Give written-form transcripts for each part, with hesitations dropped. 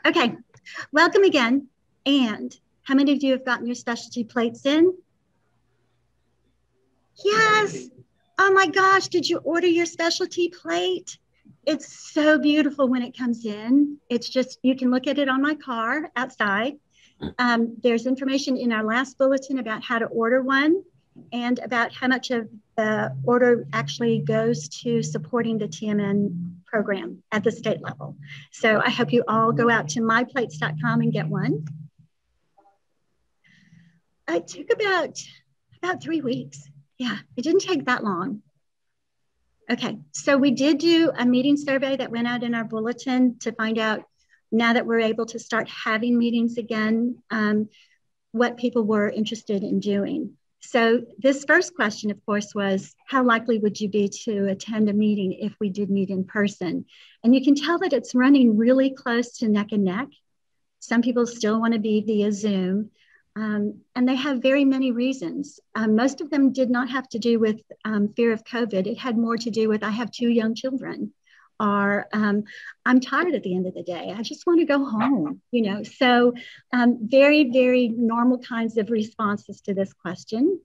Okay, welcome again. And how many of you have gotten your specialty plates in? Yes. Oh my gosh, did you order your specialty plate? It's so beautiful when it comes in. It's just, you can look at it on my car outside. There's information in our last bulletin about how to order one and about how much of the order actually goes to supporting the TMN program at the state level. So I hope you all go out to myplates.com and get one. It took about 3 weeks. Yeah, it didn't take that long. Okay, so we did do a meeting survey that went out in our bulletin to find out, now that we're able to start having meetings again, what people were interested in doing. So this first question, of course, was how likely would you be to attend a meeting if we did meet in person? And you can tell that it's running really close to neck and neck. Some people still want to be via Zoom. And they have very many reasons. Most of them did not have to do with fear of COVID. It had more to do with, I have 2 young children, or I'm tired at the end of the day. I just want to go home, you know. So very, very normal kinds of responses to this question.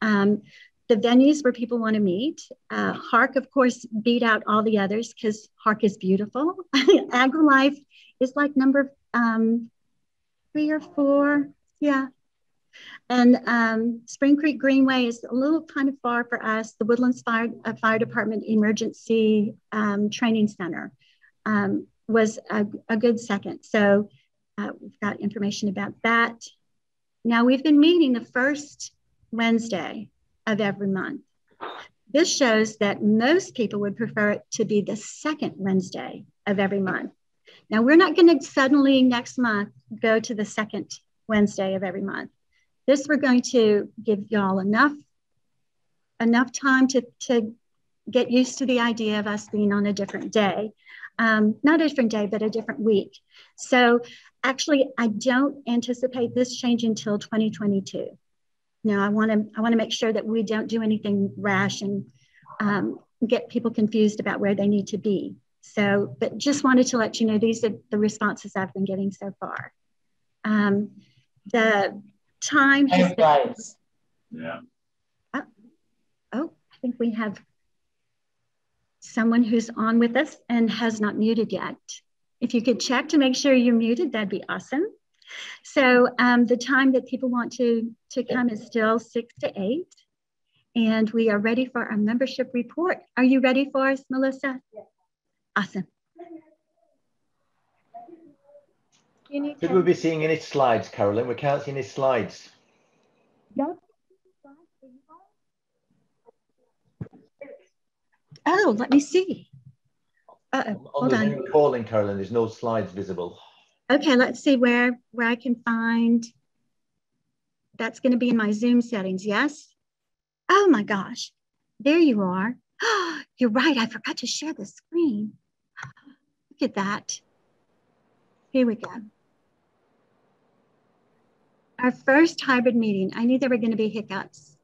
The venues where people want to meet. HARC, of course, beat out all the others because HARC is beautiful. AgriLife is like number 3 or 4, yeah. And Spring Creek Greenway is a little kind of far for us. The Woodlands Fire Department Emergency Training Center was a good second. So we've got information about that. Now we've been meeting the first Wednesday of every month. This shows that most people would prefer it to be the second Wednesday of every month. Now, we're not going to suddenly next month go to the second Wednesday of every month. This, we're going to give y'all enough time to get used to the idea of us being on a different day. Not a different day, but a different week. So actually, I don't anticipate this change until 2022. Now, I want to make sure that we don't do anything rash and get people confused about where they need to be. So, but just wanted to let you know, these are the responses I've been getting so far. The time has been, yeah. Oh, I think we have someone who's on with us and has not muted yet. If you could check to make sure you're muted, that'd be awesome. So the time that people want to come is still 6 to 8. And we are ready for our membership report. Are you ready for us, Melissa? Yes. Awesome. Should we be seeing any slides, Carolyn? We can't see any slides. Yep. Oh, let me see. Hold on. Calling, Carolyn, there's no slides visible. Okay, let's see where I can find. That's going to be in my Zoom settings, yes? Oh my gosh, there you are. You're right, I forgot to share the screen. Look at that. Here we go. Our first hybrid meeting. I knew there were going to be hiccups.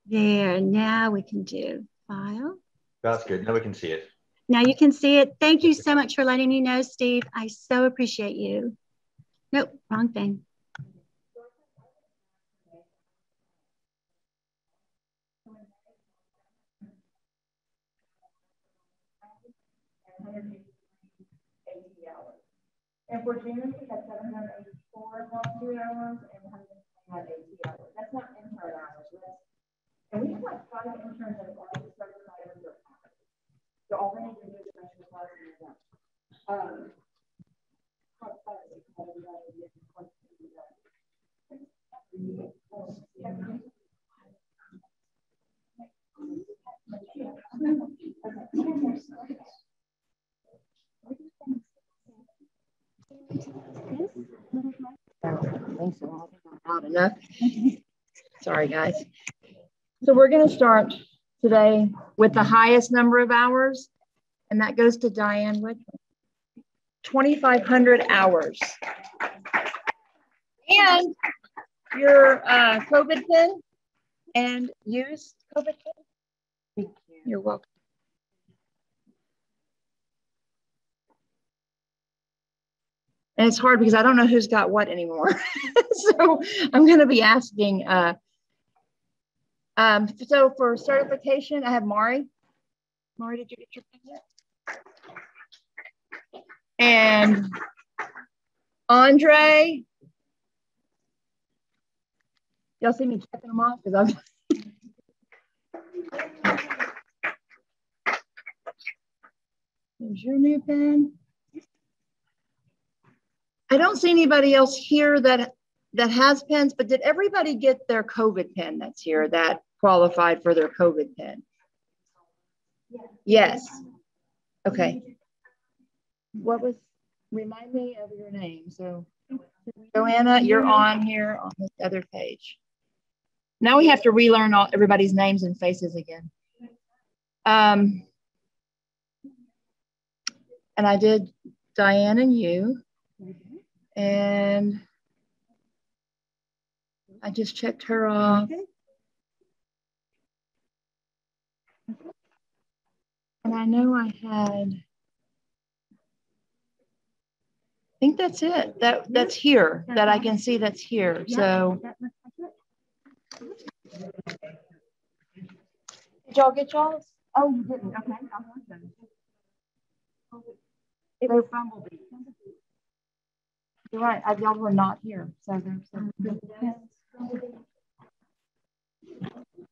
There, now we can do file. That's good, now we can see it. Now you can see it. Thank you so much for letting me know, Steve. I so appreciate you. Nope, wrong thing. And for June, we had 784 volunteer hours and 120 AT hours. That's not intern hours. And we have like 5 interns that have already started with their hours. So all they need to do is special classes and that. Sorry, guys. So we're going to start today with the highest number of hours, and that goes to Diane with 2,500 hours. And your COVID pin and use COVID pin. Thank you. You're welcome. And it's hard because I don't know who's got what anymore. So I'm going to be asking. So for certification, I have Mari. Mari, did you get your pen yet? And Andre. Y'all see me checking them off? Because I'm. There's your new pen. I don't see anybody else here that has pens, but did everybody get their COVID pen that's here that qualified for their COVID pen? Yes. Okay. What was, remind me of your name. So Joanna, you're on here on this other page. Now we have to relearn everybody's names and faces again. And I did Diane and you. And I just checked her off. And I know I had, I think that's it. That's here, that I can see that's here. So did y'all get y'all's? Oh, you didn't. Okay. It was Bumblebee. You're right. Y'all were not here. So there's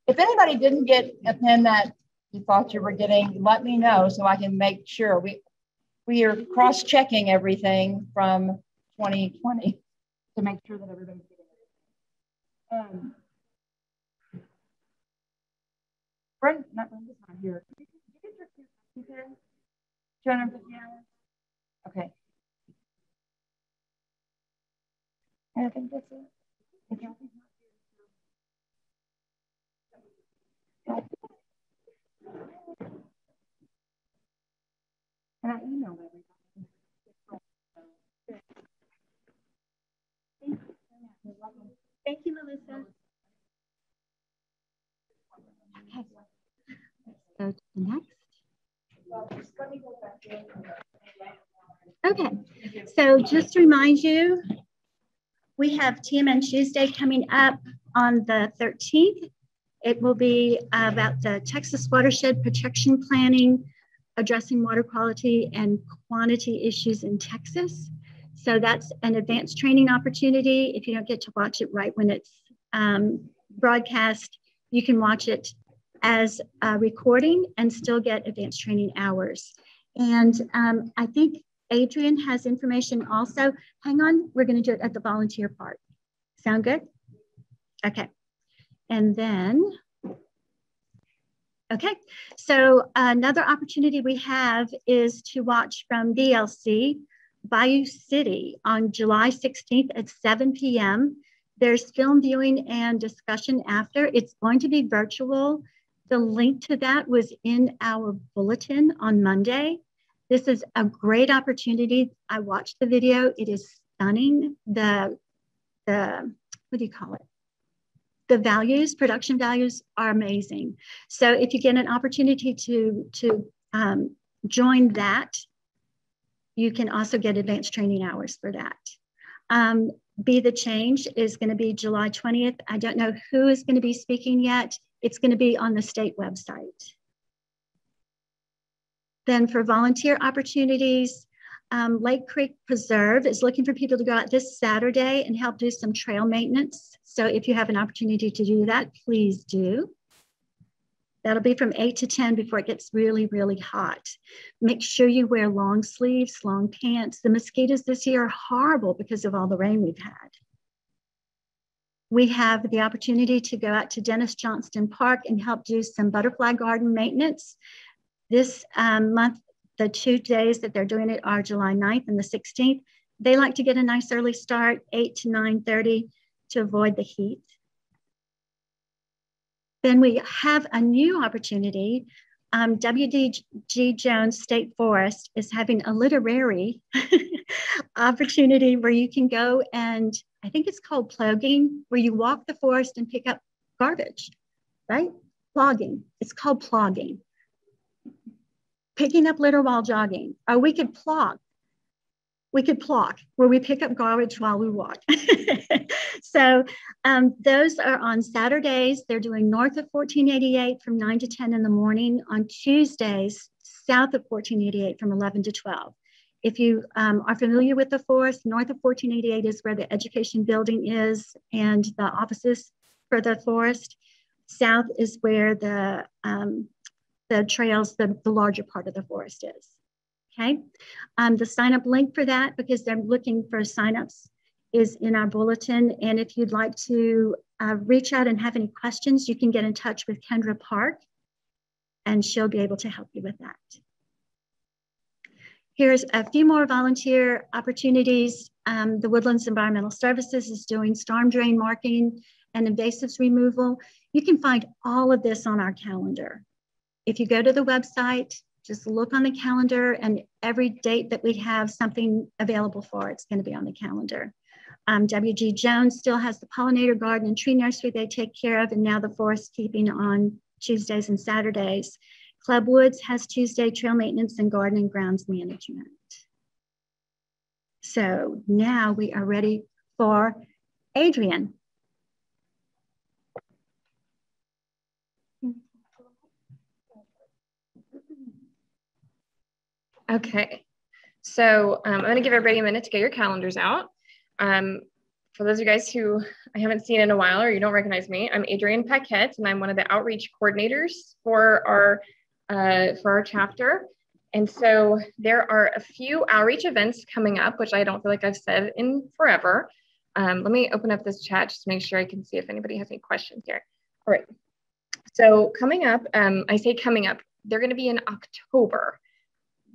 if anybody didn't get a pen that you thought you were getting, let me know so I can make sure. We are cross-checking everything from 2020 to make sure that everybody's getting everything. Brenda's not here. Did you get your pen? 250 hours? Okay. I think that's it. If y'all think not here, and I emailed everybody. Thank you, Melissa. Okay. Let's go to the next. Okay, so just to remind you, we have TMN Tuesday coming up on the 13th. It will be about the Texas watershed protection planning, addressing water quality and quantity issues in Texas. So that's an advanced training opportunity. If you don't get to watch it right when it's broadcast, you can watch it as a recording and still get advanced training hours. And I think Adrian has information also. Hang on, we're going to do it at the volunteer part. Sound good? Okay. And then, okay. So another opportunity we have is to watch from DLC Bayou City on July 16th at 7 p.m. There's film viewing and discussion after. It's going to be virtual. The link to that was in our bulletin on Monday. This is a great opportunity. I watched the video. It is stunning. The what do you call it? The values, production values are amazing. So if you get an opportunity to join that, you can also get advanced training hours for that. Be the Change is going to be July 20th. I don't know who is going to be speaking yet. It's going to be on the state website. Then for volunteer opportunities, Lake Creek Preserve is looking for people to go out this Saturday and help do some trail maintenance. So if you have an opportunity to do that, please do. That'll be from 8 to 10 before it gets really, really hot. Make sure you wear long sleeves, long pants. The mosquitoes this year are horrible because of all the rain we've had. We have the opportunity to go out to Dennis Johnston Park and help do some butterfly garden maintenance. This month, the 2 days that they're doing it are July 9th and the 16th. They like to get a nice early start, 8 to 9:30, to avoid the heat. Then we have a new opportunity. W.D.G. Jones State Forest is having a literary opportunity where you can go and, I think it's called plogging, where you walk the forest and pick up garbage, right? Plogging, it's called plogging. Picking up litter while jogging, or we could plog. we could pluck, where we pick up garbage while we walk. So those are on Saturdays. They're doing north of 1488 from 9 to 10 in the morning. On Tuesdays, south of 1488 from 11 to 12. If you are familiar with the forest, north of 1488 is where the education building is and the offices for the forest. South is where the trails, the larger part of the forest is. Okay, the sign up link for that, because they're looking for signups, is in our bulletin. And if you'd like to reach out and have any questions, you can get in touch with Kendra Park and she'll be able to help you with that. Here's a few more volunteer opportunities. The Woodlands Environmental Services is doing storm drain marking and invasives removal. You can find all of this on our calendar. If you go to the website, just look on the calendar, and every date that we have something available for, it's going to be on the calendar. W.G. Jones still has the pollinator garden and tree nursery they take care of, and now the forest keeping on Tuesdays and Saturdays. Club Woods has Tuesday trail maintenance and garden and grounds management. So now we are ready for Adrian. Okay, so I'm going to give everybody a minute to get your calendars out. For those of you guys who I haven't seen in a while or you don't recognize me, I'm Adrienne Paquette, and I'm one of the outreach coordinators for our chapter. And so there are a few outreach events coming up, which I don't feel like I've said in forever. Let me open up this chat just to make sure I can see if anybody has any questions here. All right, so coming up, I say coming up, they're going to be in October.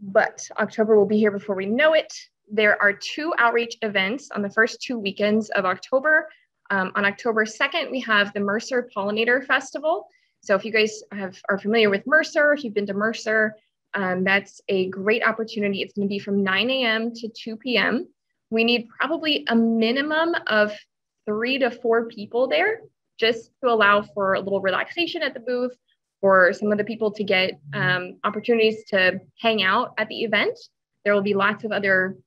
But October will be here before we know it. There are 2 outreach events on the first 2 weekends of October. On October 2nd, we have the Mercer Pollinator Festival. So if you guys are familiar with Mercer, if you've been to Mercer, that's a great opportunity. It's going to be from 9 a.m. to 2 p.m. We need probably a minimum of 3 to 4 people there, just to allow for a little relaxation at the booth, for some of the people to get opportunities to hang out at the event. There will be lots of other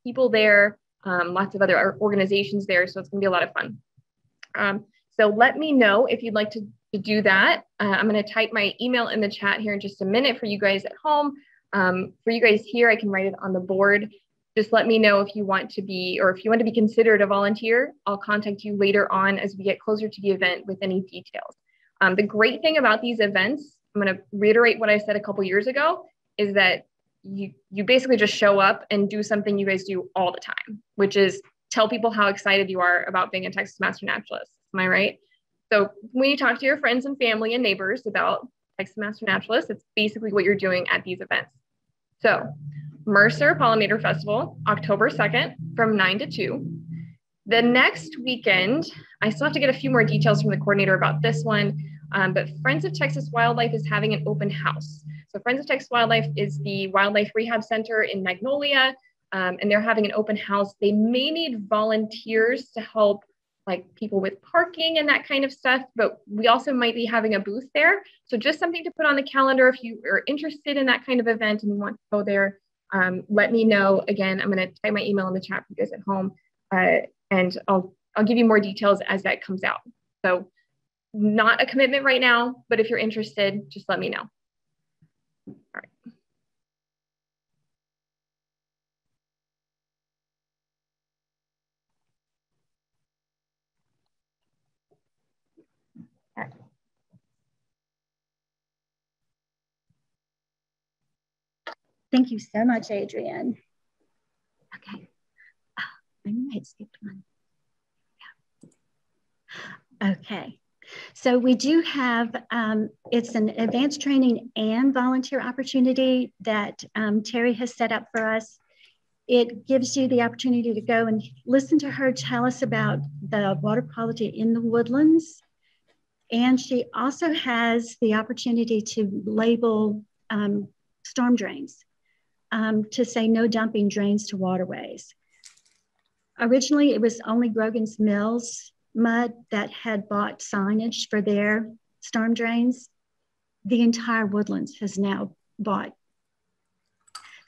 people there, lots of other organizations there, so it's gonna be a lot of fun. So let me know if you'd like to do that. I'm gonna type my email in the chat here in just a minute for you guys at home. For you guys here, I can write it on the board. Just let me know if you want to be, or if you want to be considered a volunteer. I'll contact you later on as we get closer to the event with any details. The great thing about these events, I'm going to reiterate what I said a couple years ago, is that you basically just show up and do something you guys do all the time, which is tell people how excited you are about being a Texas Master Naturalist. Am I right? So when you talk to your friends and family and neighbors about Texas Master Naturalist, it's basically what you're doing at these events. So Mercer Pollinator Festival, October 2nd from 9 to 2. The next weekend, I still have to get a few more details from the coordinator about this one, but Friends of Texas Wildlife is having an open house. So Friends of Texas Wildlife is the wildlife rehab center in Magnolia, and they're having an open house. They may need volunteers to help, like people with parking and that kind of stuff, but we also might be having a booth there. So just something to put on the calendar if you are interested in that kind of event and you want to go there. Let me know. Again, I'm going to type my email in the chat for you guys at home. And I'll give you more details as that comes out. So not a commitment right now, but if you're interested, just let me know. All right. All right. Thank you so much, Adrienne. Okay. I knew I had skipped one. Yeah. Okay. So we do have, it's an advanced training and volunteer opportunity that Terry has set up for us. It gives you the opportunity to go and listen to her tell us about the water quality in the woodlands. And she also has the opportunity to label storm drains, to say no dumping drains to waterways. Originally, it was only Grogan's Mills Mud that had bought signage for their storm drains. The entire woodlands has now bought.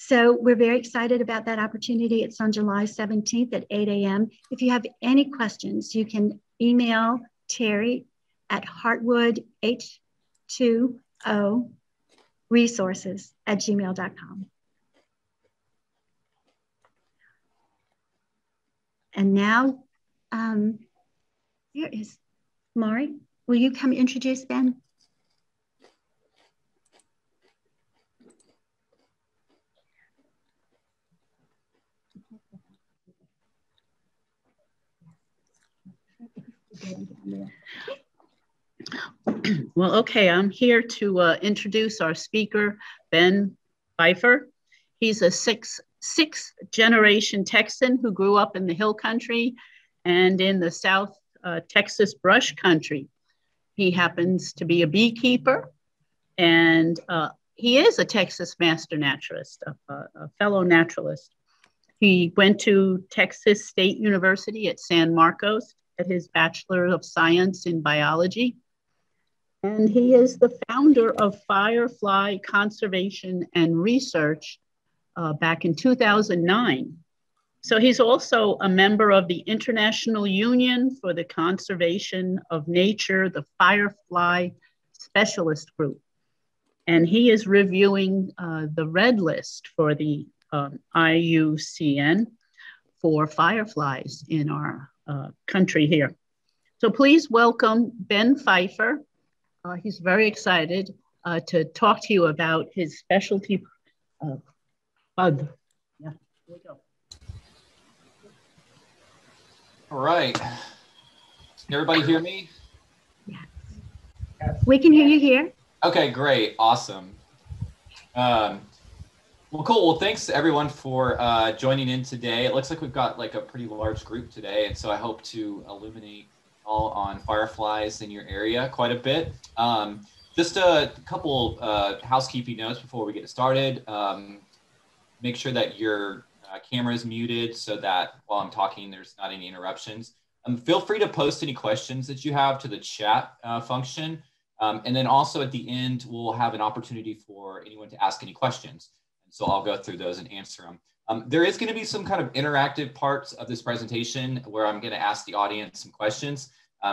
So we're very excited about that opportunity. It's on July 17th at 8 a.m. If you have any questions, you can email Terry at heartwood20resources@gmail.com. And now, here is Mari. Will you come introduce Ben? Well, okay, I'm here to introduce our speaker, Ben Pfeiffer. He's a sixth generation Texan who grew up in the hill country and in the South Texas brush country. He happens to be a beekeeper, and he is a Texas master naturalist, a fellow naturalist. He went to Texas State University at San Marcos at his Bachelor of Science in Biology. And he is the founder of Firefly Conservation and Research back in 2009. So he's also a member of the International Union for the Conservation of Nature, the Firefly Specialist Group. And he is reviewing the red list for the IUCN for fireflies in our country here. So please welcome Ben Pfeiffer. He's very excited to talk to you about his specialty bug. Yeah, here we go. All right. Can everybody hear me? Yes. We can hear you here. Okay, great. Awesome. Well, cool. Well, thanks everyone for joining in today. It looks like we've got like a pretty large group today, and so I hope to illuminate all on fireflies in your area quite a bit. Just a couple housekeeping notes before we get started. Make sure that your camera is muted so that while I'm talking, there's not any interruptions. Feel free to post any questions that you have to the chat function. And then also at the end, we'll have an opportunity for anyone to ask any questions. And so I'll go through those and answer them. There is going to be some kind of interactive parts of this presentation where I'm going to ask the audience some questions.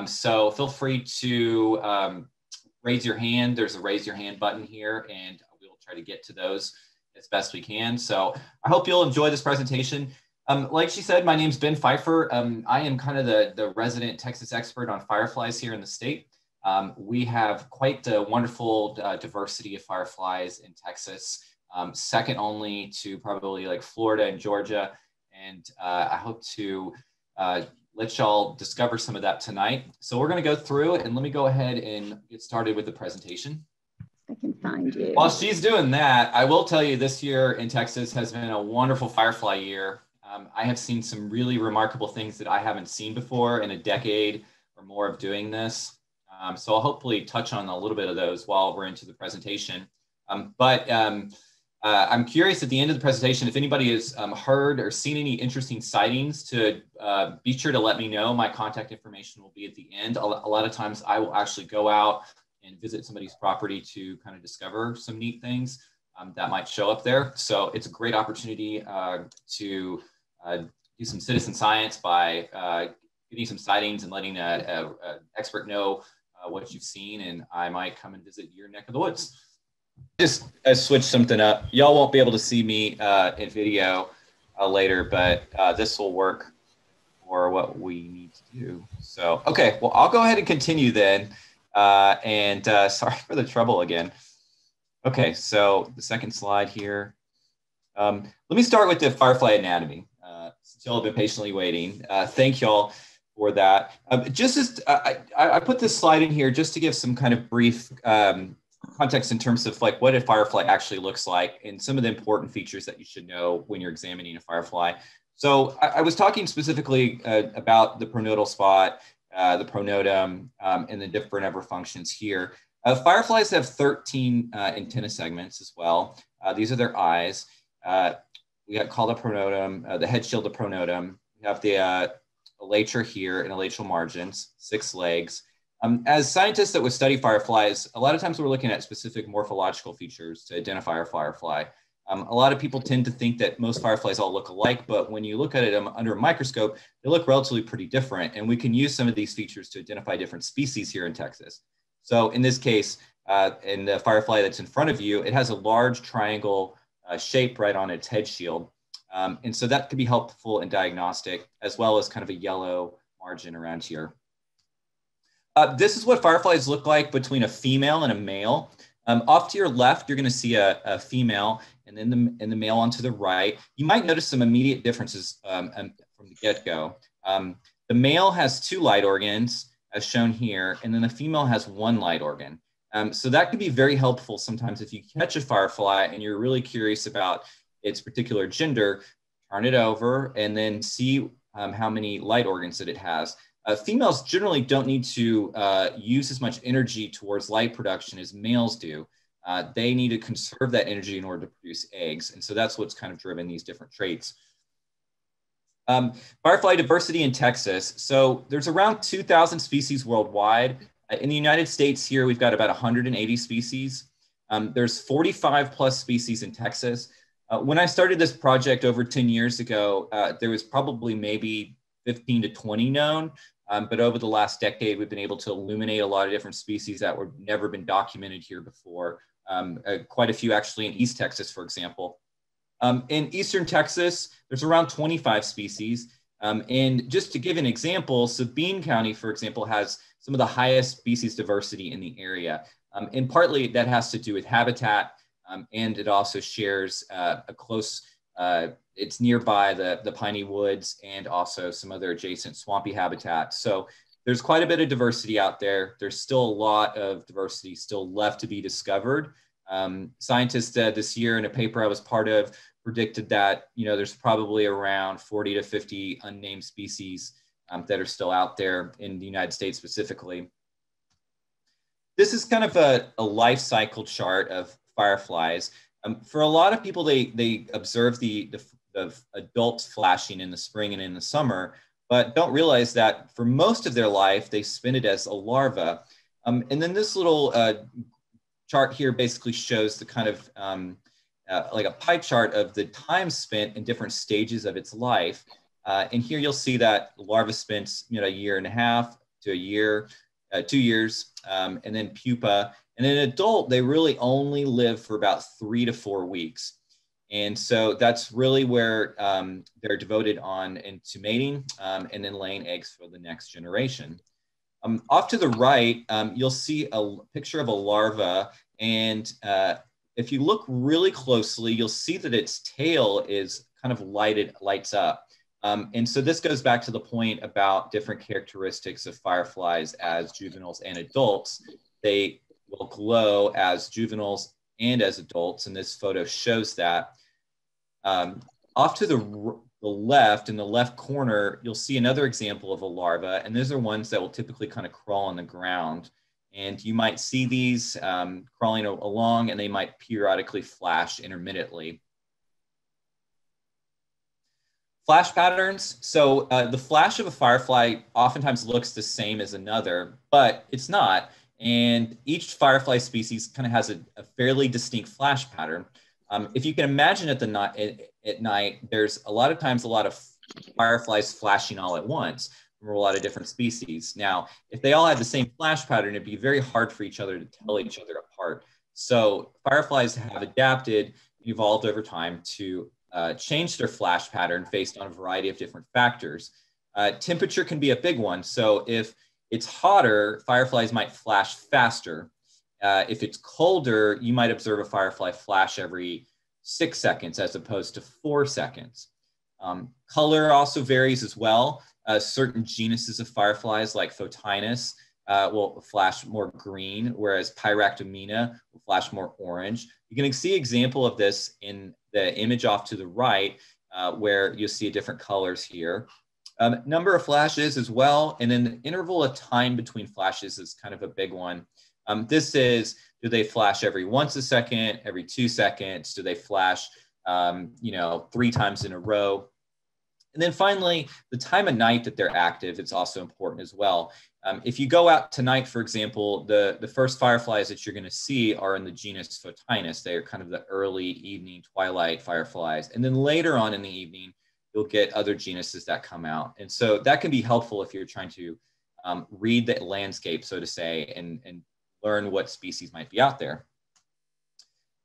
So feel free to raise your hand. There's a raise your hand button here, and we'll try to get to those as best we can. So I hope you'll enjoy this presentation. Like she said, my name's Ben Pfeiffer. I am kind of the resident Texas expert on fireflies here in the state. We have quite a wonderful diversity of fireflies in Texas, second only to probably like Florida and Georgia. And I hope to let y'all discover some of that tonight. So we're going to go through it, and let me go ahead and get started with the presentation. I can find you. While she's doing that, I will tell you this year in Texas has been a wonderful firefly year. I have seen some really remarkable things that I haven't seen before in a decade or more of doing this. So I'll hopefully touch on a little bit of those while we're into the presentation. I'm curious at the end of the presentation, if anybody has heard or seen any interesting sightings, to be sure to let me know. My contact information will be at the end. A lot of times I will actually go out and visit somebody's property to kind of discover some neat things that might show up there. So it's a great opportunity to do some citizen science by getting some sightings and letting an expert know what you've seen, and I might come and visit your neck of the woods. Just switch something up. Y'all won't be able to see me in video later, but this will work for what we need to do. So, okay, well, I'll go ahead and continue then. Sorry for the trouble again. Okay, so the second slide here. Let me start with the Firefly Anatomy. Since y'all have been patiently waiting. Thank y'all for that. I put this slide in here just to give some kind of brief context in terms of like what a firefly actually looks like and some of the important features that you should know when you're examining a firefly. So I was talking specifically about the pronotal spot, the pronotum, and the different upper functions here. Fireflies have 13 antenna segments as well. These are their eyes. We call the pronotum, the head shield of pronotum. We have the elytra here and elytral margins, 6 legs. As scientists that would study fireflies, a lot of times we're looking at specific morphological features to identify our firefly. A lot of people tend to think that most fireflies all look alike, but when you look at it under a microscope, they look relatively pretty different. And we can use some of these features to identify different species here in Texas. So in this case, in the firefly that's in front of you, it has a large triangle shape right on its head shield. And so that could be helpful in diagnostic, as well as kind of a yellow margin around here. This is what fireflies look like between a female and a male. Off to your left, you're going to see a female, and then the male on to the right. You might notice some immediate differences from the get-go. The male has 2 light organs, as shown here, and then the female has 1 light organ. So that could be very helpful sometimes if you catch a firefly and you're really curious about its particular gender. Turn it over and then see how many light organs that it has. Females generally don't need to use as much energy towards light production as males do. They need to conserve that energy in order to produce eggs. And so that's what's kind of driven these different traits. Firefly diversity in Texas. So there's around 2,000 species worldwide. In the United States here, we've got about 180 species. There's 45 plus species in Texas. When I started this project over 10 years ago, there was probably maybe 15 to 20 known. But over the last decade, we've been able to illuminate a lot of different species that were never been documented here before. Quite a few actually in East Texas, for example. In Eastern Texas, there's around 25 species. And just to give an example, Sabine County, for example, has some of the highest species diversity in the area. And partly that has to do with habitat, and it also shares a close, it's nearby the piney woods and also some other adjacent swampy habitat. So there's quite a bit of diversity out there. There's still a lot of diversity still left to be discovered. Scientists this year in a paper I was part of predicted that, you know, there's probably around 40 to 50 unnamed species that are still out there in the United States specifically. This is kind of a life cycle chart of fireflies. For a lot of people, they observe the adults flashing in the spring and in the summer, but don't realize that for most of their life, they spend it as a larva. And then this little chart here basically shows the kind of like a pie chart of the time spent in different stages of its life. And here you'll see that larva spent, you know, 1.5 years to a year, 2 years, and then pupa. And in an adult, they really only live for about 3 to 4 weeks. And so that's really where they're devoted on into mating and then laying eggs for the next generation. Off to the right, you'll see a picture of a larva. And if you look really closely, you'll see that its tail is kind of lights up. And so this goes back to the point about different characteristics of fireflies as juveniles and adults. They will glow as juveniles and as adults, and this photo shows that. Off to the left, in the left corner, you'll see another example of a larva, and those are ones that will typically kind of crawl on the ground. And you might see these crawling along, and they might periodically flash intermittently. Flash patterns. So the flash of a firefly oftentimes looks the same as another, but it's not. And each firefly species kind of has a fairly distinct flash pattern. If you can imagine at night, there's a lot of times a lot of fireflies flashing all at once from a lot of different species. Now, if they all had the same flash pattern, it'd be very hard for each other to tell each other apart. So fireflies have adapted, evolved over time to change their flash pattern based on a variety of different factors. Temperature can be a big one. So if it's hotter, fireflies might flash faster. If it's colder, you might observe a firefly flash every 6 seconds as opposed to 4 seconds. Color also varies as well. Certain genuses of fireflies like Photinus will flash more green, whereas Pyractomena will flash more orange. You can see an example of this in the image off to the right, where you'll see different colors here. Number of flashes as well, and then the interval of time between flashes is kind of a big one. This is, do they flash every 1 second, every 2 seconds? Do they flash, 3 times in a row? And then finally, the time of night that they're active is also important as well. If you go out tonight, for example, the first fireflies that you're going to see are in the genus Photinus. They are kind of the early evening twilight fireflies. And then later on in the evening, you'll get other genuses that come out. And so that can be helpful if you're trying to read the landscape, so to say, and learn what species might be out there.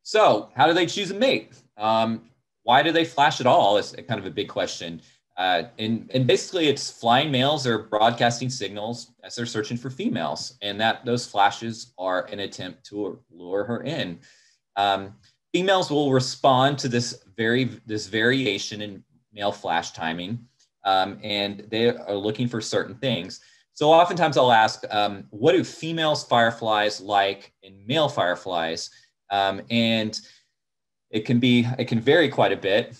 So how do they choose a mate? Why do they flash at all is kind of a big question. And basically it's flying males are broadcasting signals as they're searching for females, and those flashes are an attempt to lure her in. Females will respond to this variation in male flash timing, and they are looking for certain things. So oftentimes I'll ask, what do females fireflies like in male fireflies? And it can vary quite a bit.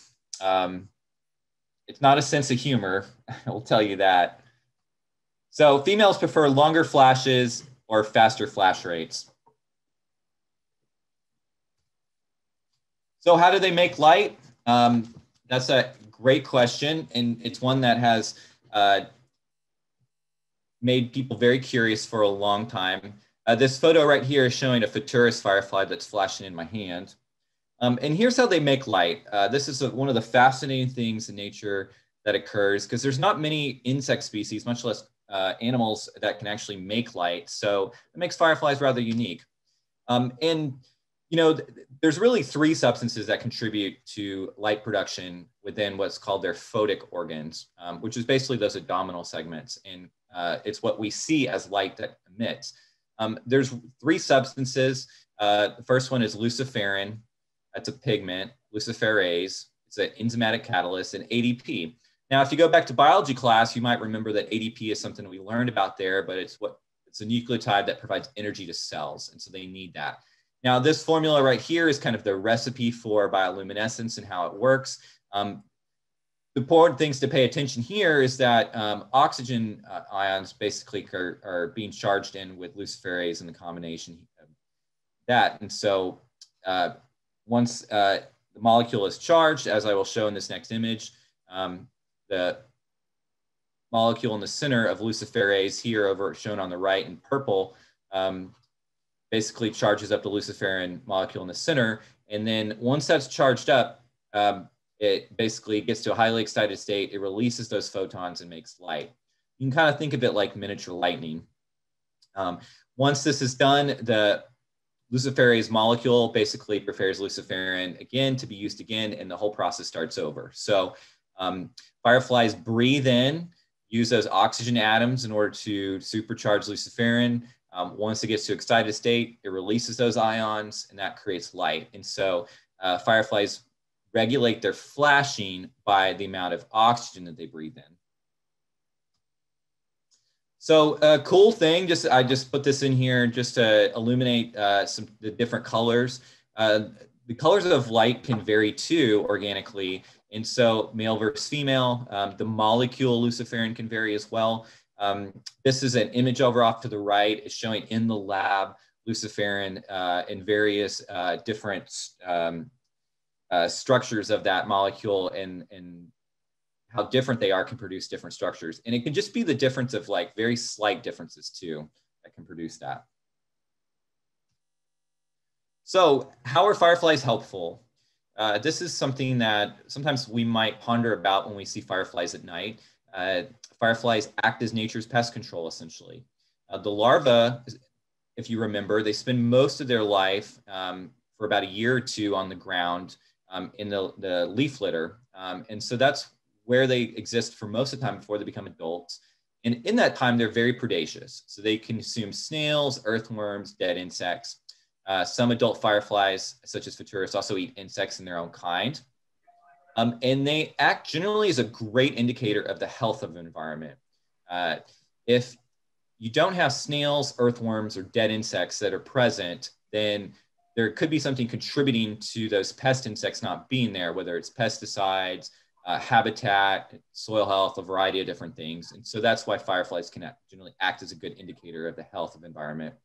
It's not a sense of humor, I will tell you that. So females prefer longer flashes or faster flash rates. So how do they make light? That's a great question, and it's one that has made people very curious for a long time. This photo right here is showing a Photuris firefly that's flashing in my hand. And here's how they make light. This is one of the fascinating things in nature that occurs, because there's not many insect species, much less animals, that can actually make light. So it makes fireflies rather unique. And you know, there's really three substances that contribute to light production within what's called their photic organs, which is basically those abdominal segments. And it's what we see as light that emits. There's three substances. The first one is luciferin. That's a pigment. Luciferase, it's an enzymatic catalyst, and ADP. Now, if you go back to biology class, you might remember that ADP is something we learned about there, but it's a nucleotide that provides energy to cells, and so they need that. Now, this formula right here is kind of the recipe for bioluminescence and how it works. The important things to pay attention here is that oxygen ions basically are being charged in with luciferase and the combination of that. And so once the molecule is charged, as I will show in this next image, the molecule in the center of luciferase here over shown on the right in purple basically charges up the luciferin molecule in the center. And then once that's charged up, it basically gets to a highly excited state. It releases those photons and makes light. You can kind of think of it like miniature lightning. Once this is done, the luciferase molecule basically prepares luciferin again to be used again, and the whole process starts over. So fireflies breathe in, use those oxygen atoms in order to supercharge luciferin. Once it gets to excited state, it releases those ions, and that creates light. And so fireflies regulate their flashing by the amount of oxygen that they breathe in. So a cool thing, I just put this in here just to illuminate the different colors. The colors of light can vary too organically. And so male versus female, the molecule luciferin can vary as well. This is an image over off to the right. It's showing in the lab luciferin in various different structures of that molecule, and how different they are can produce different structures. And it can just be the difference of like very slight differences too that can produce that. So how are fireflies helpful? This is something that sometimes we might ponder about when we see fireflies at night. Fireflies act as nature's pest control, essentially. The larvae, if you remember, they spend most of their life for about a year or two on the ground in the leaf litter. And so that's where they exist for most of the time before they become adults. And in that time, they're very predaceous. So they consume snails, earthworms, dead insects. Some adult fireflies, such as Photuris, also eat insects in their own kind. And they act generally as a great indicator of the health of the environment. If you don't have snails, earthworms, or dead insects that are present, then there could be something contributing to those pest insects not being there, whether it's pesticides, habitat, soil health, a variety of different things. And so that's why fireflies can generally act as a good indicator of the health of the environment.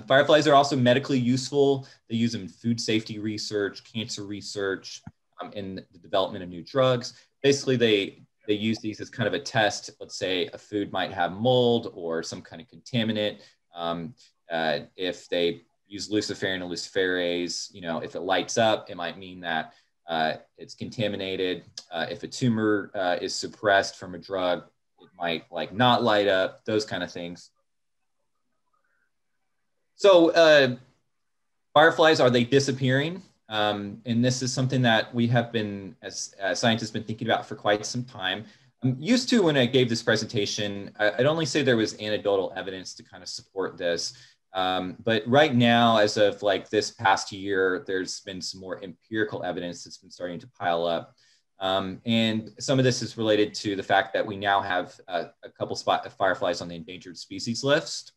Fireflies are also medically useful. They use them in food safety research, cancer research, in the development of new drugs. Basically, they they use these as kind of a test. Let's say a food might have mold or some kind of contaminant. If they use luciferin and luciferase, you know, if it lights up, it might mean that it's contaminated. If a tumor is suppressed from a drug, it might like not light up, those kind of things. So fireflies, are they disappearing? And this is something that we have been, as scientists, been thinking about for quite some time. I'm used to, when I gave this presentation, I'd only say there was anecdotal evidence to kind of support this. But right now, as of like this past year, there's been some more empirical evidence that's been starting to pile up. And some of this is related to the fact that we now have a couple fireflies on the endangered species list.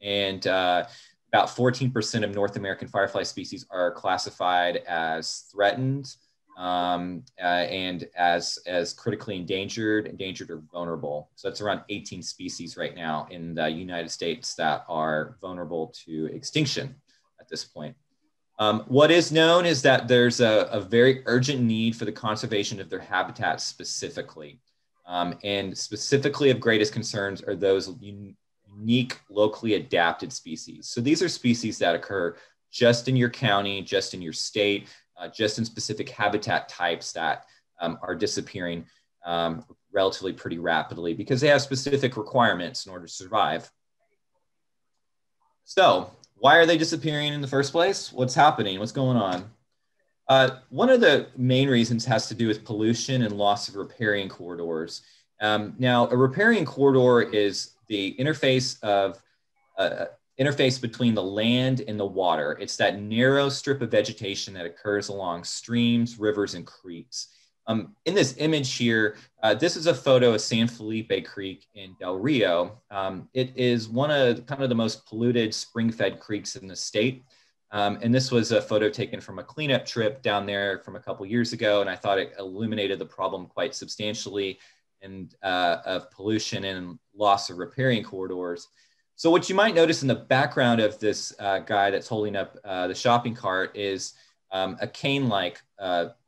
And about 14% of North American firefly species are classified as threatened and as critically endangered or vulnerable. So that's around 18 species right now in the United States that are vulnerable to extinction at this point. What is known is that there's a very urgent need for the conservation of their habitats specifically. And specifically of greatest concerns are those unique, locally adapted species. So these are species that occur just in your county, just in your state, just in specific habitat types that are disappearing relatively pretty rapidly because they have specific requirements in order to survive. So why are they disappearing in the first place? What's happening? What's going on? One of the main reasons has to do with pollution and loss of riparian corridors. Now, a riparian corridor is the interface between the land and the water. It's that narrow strip of vegetation that occurs along streams, rivers, and creeks. In this image here, this is a photo of San Felipe Creek in Del Rio. It is one of kind of the most polluted spring-fed creeks in the state. And this was a photo taken from a cleanup trip down there from a couple years ago, and I thought it illuminated the problem quite substantially and of pollution and loss of riparian corridors. So what you might notice in the background of this guy that's holding up the shopping cart is a cane-like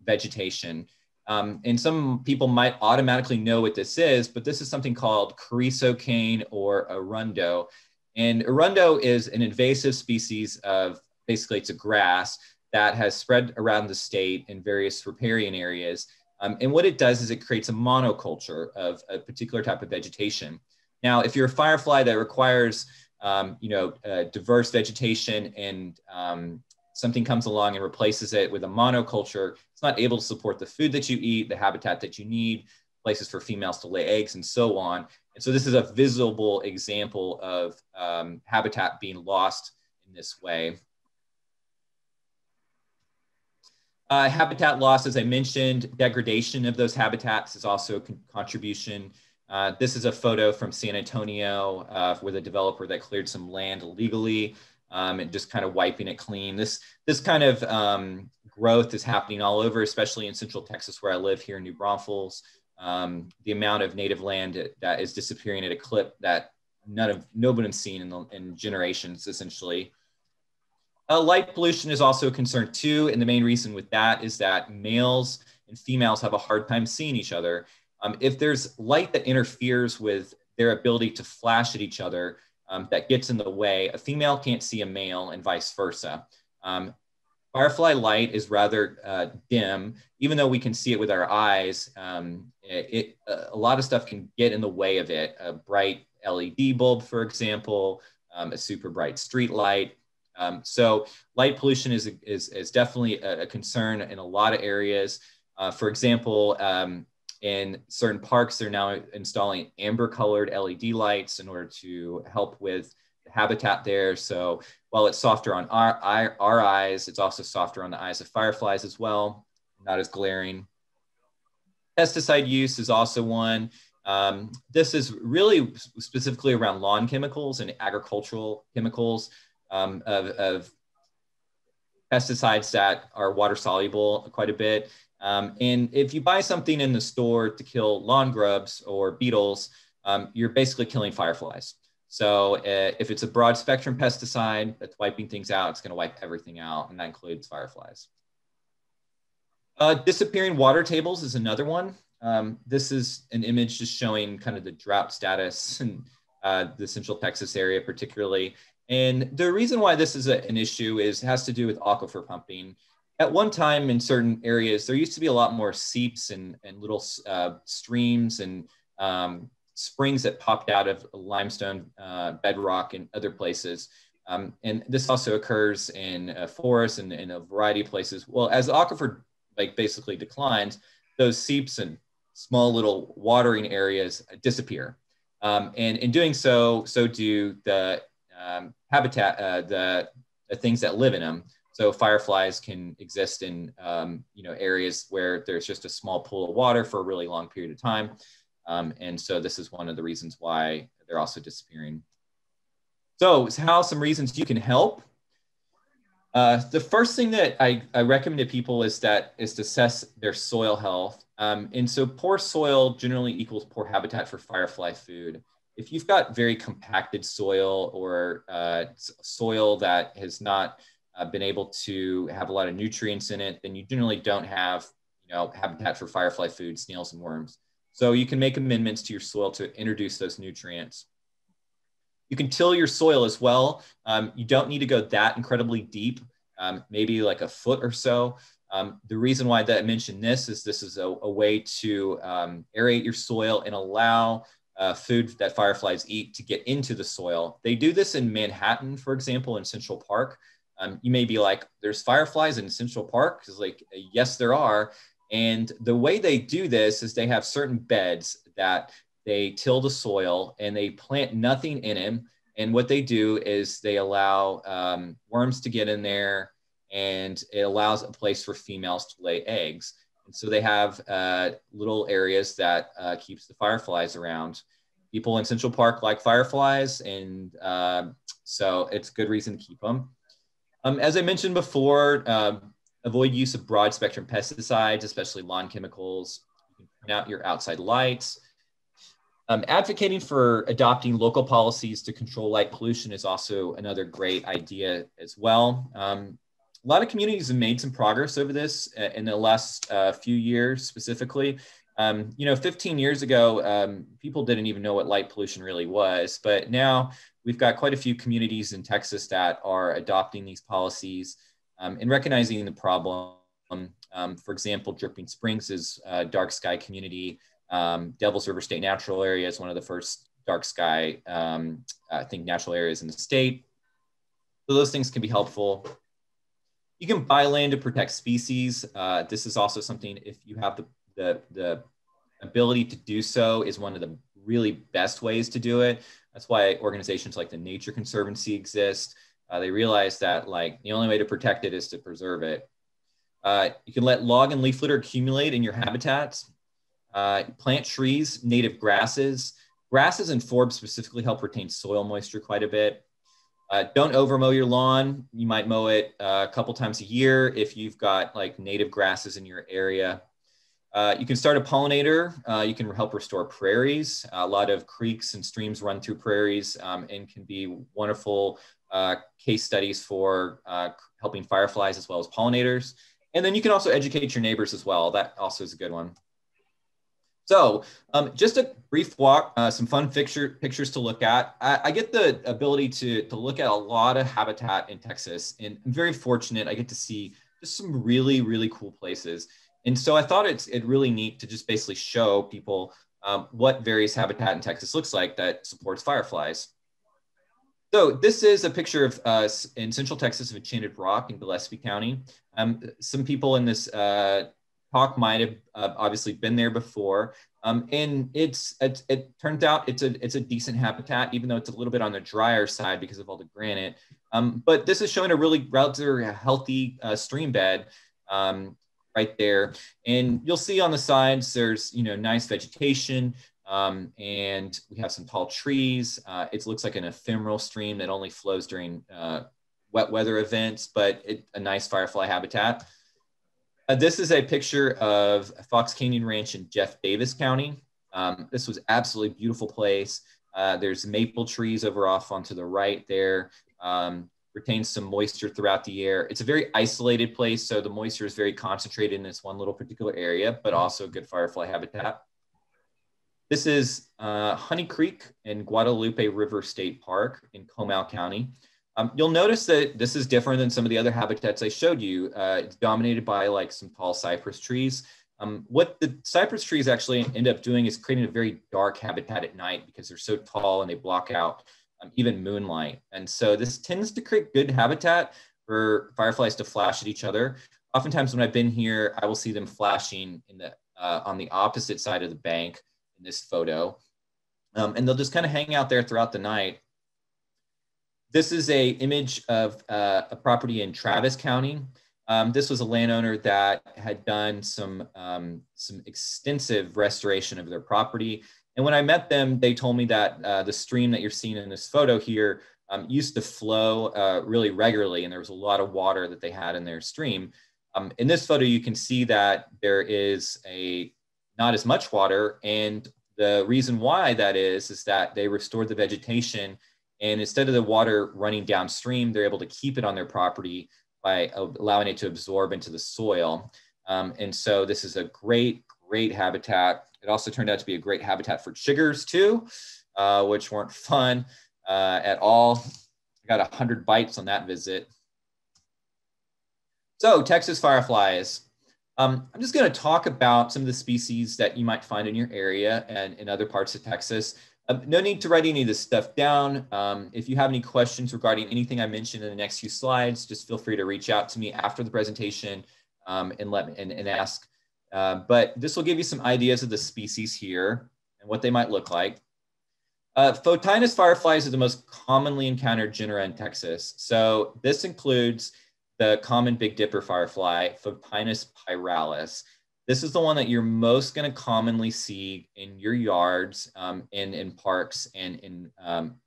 vegetation. And some people might automatically know what this is, but this is something called carrizo cane or arundo. And arundo is an invasive species of, basically it's a grass that has spread around the state in various riparian areas. And what it does is it creates a monoculture of a particular type of vegetation. Now, if you're a firefly that requires, diverse vegetation and something comes along and replaces it with a monoculture, it's not able to support the food that you eat, the habitat that you need, places for females to lay eggs, and so on. And so this is a visible example of habitat being lost in this way. Habitat loss, as I mentioned, degradation of those habitats is also a contribution. This is a photo from San Antonio with a developer that cleared some land illegally and just kind of wiping it clean. This kind of growth is happening all over, especially in Central Texas where I live here in New Braunfels. The amount of native land that is disappearing at a clip that nobody's seen in generations, essentially. Light pollution is also a concern too, and the main reason with that is that males and females have a hard time seeing each other. If there's light that interferes with their ability to flash at each other, that gets in the way, a female can't see a male and vice versa. Firefly light is rather dim, even though we can see it with our eyes. A lot of stuff can get in the way of it. A bright LED bulb, for example, a super bright street light. So light pollution is definitely a concern in a lot of areas. For example, in certain parks, they're now installing amber colored LED lights in order to help with the habitat there. So while it's softer on our eyes, it's also softer on the eyes of fireflies as well, not as glaring. Pesticide use is also one. This is really specifically around lawn chemicals and agricultural chemicals. Of pesticides that are water soluble quite a bit. And if you buy something in the store to kill lawn grubs or beetles, you're basically killing fireflies. So if it's a broad spectrum pesticide that's wiping things out, it's going to wipe everything out, and that includes fireflies. Disappearing water tables is another one. this is an image just showing kind of the drought status in the Central Texas area particularly. And the reason why this is an issue has to do with aquifer pumping. At one time in certain areas, there used to be a lot more seeps and little streams and springs that popped out of limestone bedrock in other places. And this also occurs in forests and in a variety of places. Well, as the aquifer basically declines, those seeps and small little watering areas disappear. And in doing so, so do the habitat, the things that live in them. So fireflies can exist in areas where there's just a small pool of water for a really long period of time. And so this is one of the reasons why they're also disappearing. So some reasons you can help. The first thing that I recommend to people is to assess their soil health. And so poor soil generally equals poor habitat for firefly food. If you've got very compacted soil or soil that has not been able to have a lot of nutrients in it, then you generally don't have habitat for firefly food, snails and worms. So you can make amendments to your soil to introduce those nutrients. You can till your soil as well. You don't need to go that incredibly deep, maybe like a foot or so. The reason why I mentioned this is a way to aerate your soil and allow food that fireflies eat to get into the soil. They do this in Manhattan, for example, in Central Park. You may be like, there's fireflies in Central Park? Because yes, there are. And the way they do this is they have certain beds that they till the soil and they plant nothing in them. And what they do is they allow worms to get in there, and it allows a place for females to lay eggs. And so they have little areas that keeps the fireflies around. People in Central Park like fireflies, and so it's a good reason to keep them. As I mentioned before, avoid use of broad spectrum pesticides, especially lawn chemicals. You can turn out your outside lights. Advocating for adopting local policies to control light pollution is also another great idea as well. A lot of communities have made some progress over this in the last few years specifically. 15 years ago, people didn't even know what light pollution really was, but now we've got quite a few communities in Texas that are adopting these policies and recognizing the problem. For example, Dripping Springs is a dark sky community. Devil's River State Natural Area is one of the first dark sky, I think, natural areas in the state. So those things can be helpful. You can buy land to protect species. This is also something, if you have the ability to do so, is one of the really best ways to do it. That's why organizations like the Nature Conservancy exist. They realize that the only way to protect it is to preserve it. You can let log and leaf litter accumulate in your habitats. Plant trees, native grasses. Grasses and forbs specifically help retain soil moisture quite a bit. Don't overmow your lawn. You might mow it a couple times a year if you've got native grasses in your area. You can start a pollinator. You can help restore prairies. A lot of creeks and streams run through prairies and can be wonderful case studies for helping fireflies as well as pollinators. And then you can also educate your neighbors as well. That also is a good one. So just a brief walk, some fun pictures to look at. I get the ability to look at a lot of habitat in Texas, and I'm very fortunate. I get to see just some really, really cool places. And so I thought it's really neat to just basically show people what various habitat in Texas looks like that supports fireflies. So this is a picture of in Central Texas of Enchanted Rock in Gillespie County. Some people in this talk might have obviously been there before. And it turns out it's a decent habitat, even though it's a little bit on the drier side because of all the granite. But this is showing a really relatively healthy stream bed right there. And you'll see on the sides, there's nice vegetation. And we have some tall trees. It looks like an ephemeral stream that only flows during wet weather events, but a nice firefly habitat. This is a picture of Fox Canyon Ranch in Jeff Davis County. This was absolutely beautiful place. There's maple trees over off onto the right there. retains some moisture throughout the year. It's a very isolated place, so the moisture is very concentrated in this one little particular area, but also a good firefly habitat. This is Honey Creek and Guadalupe River State Park in Comal County. You'll notice that this is different than some of the other habitats I showed you. It's dominated by like some tall cypress trees. What the cypress trees actually end up doing is creating a very dark habitat at night because they're so tall and they block out even moonlight. And so this tends to create good habitat for fireflies to flash at each other. Oftentimes when I've been here, I will see them flashing in the, on the opposite side of the bank in this photo. And they'll just kind of hang out there throughout the night. This is a image of a property in Travis County. This was a landowner that had done some extensive restoration of their property. And when I met them, they told me that the stream that you're seeing in this photo here used to flow really regularly, and there was a lot of water that they had in their stream. In this photo, you can see that there is not as much water, and the reason why that is that they restored the vegetation, and instead of the water running downstream, they're able to keep it on their property by allowing it to absorb into the soil. And so this is a great, great habitat. It also turned out to be a great habitat for chiggers too, which weren't fun at all. I got 100 bites on that visit. So Texas fireflies. I'm just going to talk about some of the species that you might find in your area and in other parts of Texas. No need to write any of this stuff down. If you have any questions regarding anything I mentioned in the next few slides, just feel free to reach out to me after the presentation and ask. But this will give you some ideas of the species here and what they might look like. Photinus fireflies are the most commonly encountered genera in Texas. So this includes the common Big Dipper firefly, Photinus pyralis. This is the one that you're most going to commonly see in your yards, in parks, and in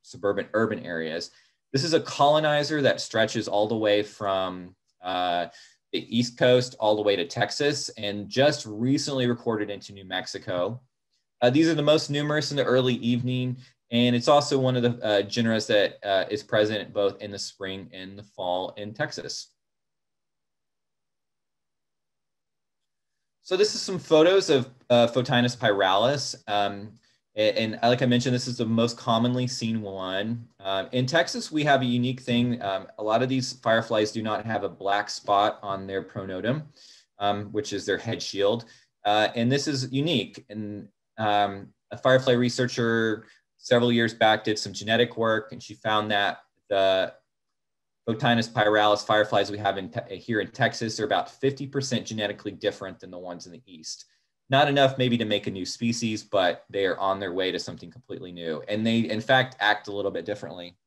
suburban urban areas. This is a colonizer that stretches all the way from the East Coast all the way to Texas, and just recently recorded into New Mexico. These are the most numerous in the early evening, and it's also one of the genera that is present both in the spring and the fall in Texas. So this is some photos of Photinus pyralis. And like I mentioned, this is the most commonly seen one. In Texas, we have a unique thing. A lot of these fireflies do not have a black spot on their pronotum, which is their head shield. And this is unique. And a firefly researcher several years back did some genetic work, and she found that the Photinus pyralis fireflies we have here in Texas are about 50% genetically different than the ones in the East. Not enough maybe to make a new species, but they are on their way to something completely new. And they, in fact, act a little bit differently.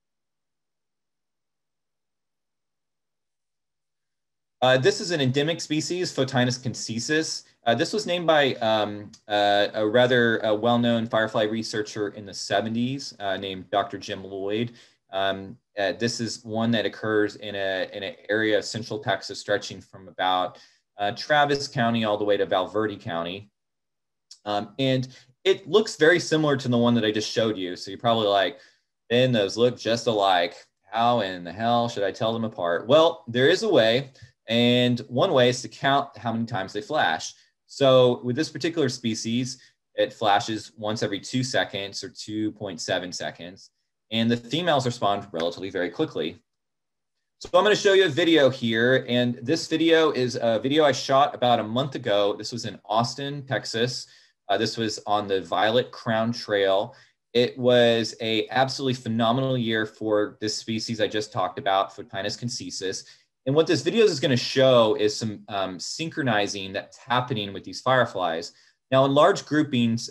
This is an endemic species, Photinus concisus. This was named by a rather well-known firefly researcher in the 70s named Dr. Jim Lloyd. This is one that occurs in an area of central Texas stretching from about Travis County all the way to Valverde County. And it looks very similar to the one that I just showed you. So you're probably like, Ben, those look just alike. How in the hell should I tell them apart? Well, there is a way. And one way is to count how many times they flash. So with this particular species, it flashes once every 2 seconds or 2.7 seconds. And the females respond relatively very quickly. So I'm going to show you a video here. And this video is a video I shot about a month ago. This was in Austin, Texas. This was on the Violet Crown Trail. It was an absolutely phenomenal year for this species I just talked about, Photinus concisus. And what this video is going to show is some synchronizing that's happening with these fireflies. Now, in large groupings,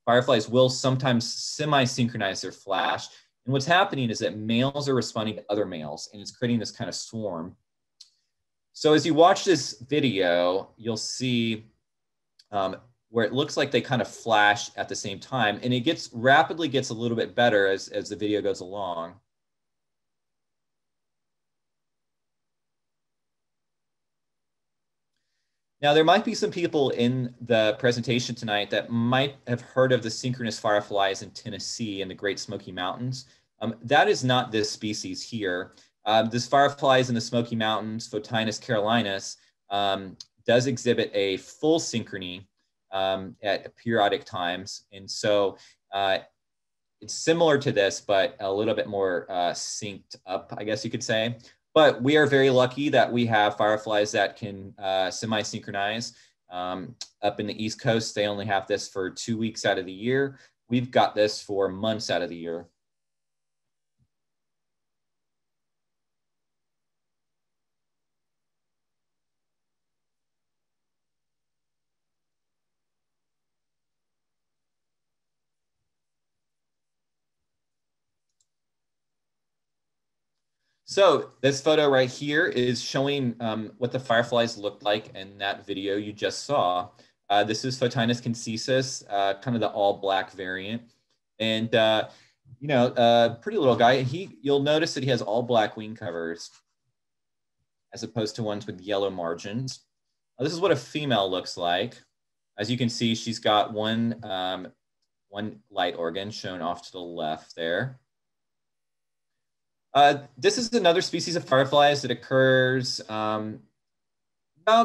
fireflies will sometimes semi-synchronize their flash. And what's happening is that males are responding to other males, and it's creating this kind of swarm. So as you watch this video, you'll see where it looks like they kind of flash at the same time, and it rapidly gets a little bit better as the video goes along. Now, there might be some people in the presentation tonight that might have heard of the synchronous fireflies in Tennessee in the Great Smoky Mountains. That is not this species here. This fireflies in the Smoky Mountains, Photinus carolinus, does exhibit a full synchrony at periodic times. And so it's similar to this, but a little bit more synced up, I guess you could say. But we are very lucky that we have fireflies that can semi-synchronize. Up in the East Coast, they only have this for 2 weeks out of the year. We've got this for months out of the year. So this photo right here is showing what the fireflies looked like in that video you just saw. This is Photinus concisus, kind of the all black variant. And, you know, pretty little guy. You'll notice that he has all black wing covers as opposed to ones with yellow margins. This is what a female looks like. As you can see, she's got one light organ shown off to the left there. This is another species of fireflies that occurs about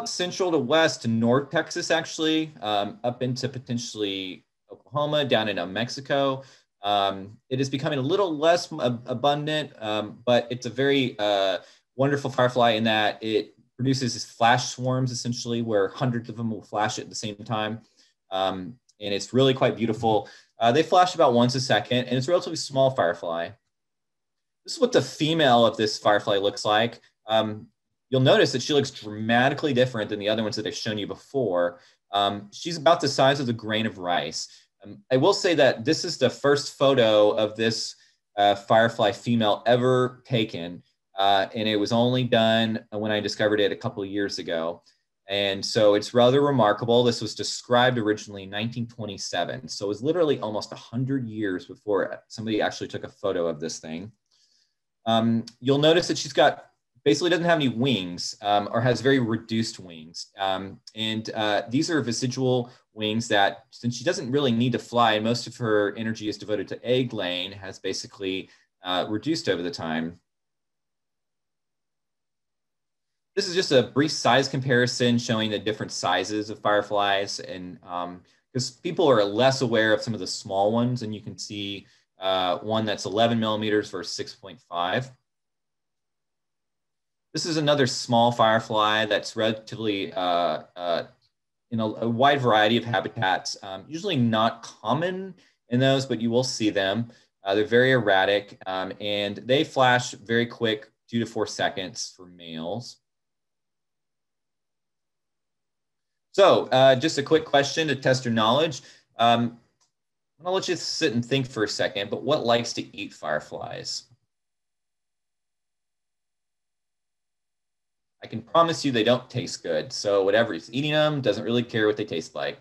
central to west to North Texas, actually, up into potentially Oklahoma, down into Mexico. It is becoming a little less abundant, but it's a very wonderful firefly in that it produces these flash swarms, essentially, where hundreds of them will flash at the same time. And it's really quite beautiful. They flash about once a second, and it's a relatively small firefly. This is what the female of this firefly looks like. You'll notice that she looks dramatically different than the other ones that I've shown you before. She's about the size of the grain of rice. I will say that this is the first photo of this firefly female ever taken, and it was only done when I discovered it a couple of years ago. And so it's rather remarkable. This was described originally in 1927. So it was literally almost 100 years before somebody actually took a photo of this thing. You'll notice that she's got, basically doesn't have any wings or has very reduced wings. These are vestigial wings that, since she doesn't really need to fly, and most of her energy is devoted to egg laying, has basically reduced over the time. This is just a brief size comparison showing the different sizes of fireflies, and because people are less aware of some of the small ones, and you can see one that's 11 millimeters versus 6.5. This is another small firefly that's relatively in a wide variety of habitats, usually not common in those, but you will see them. They're very erratic, and they flash very quick, 2 to 4 seconds for males. So just a quick question to test your knowledge. I'll let you sit and think for a second, but what likes to eat fireflies? I can promise you they don't taste good. So whatever is eating them doesn't really care what they taste like.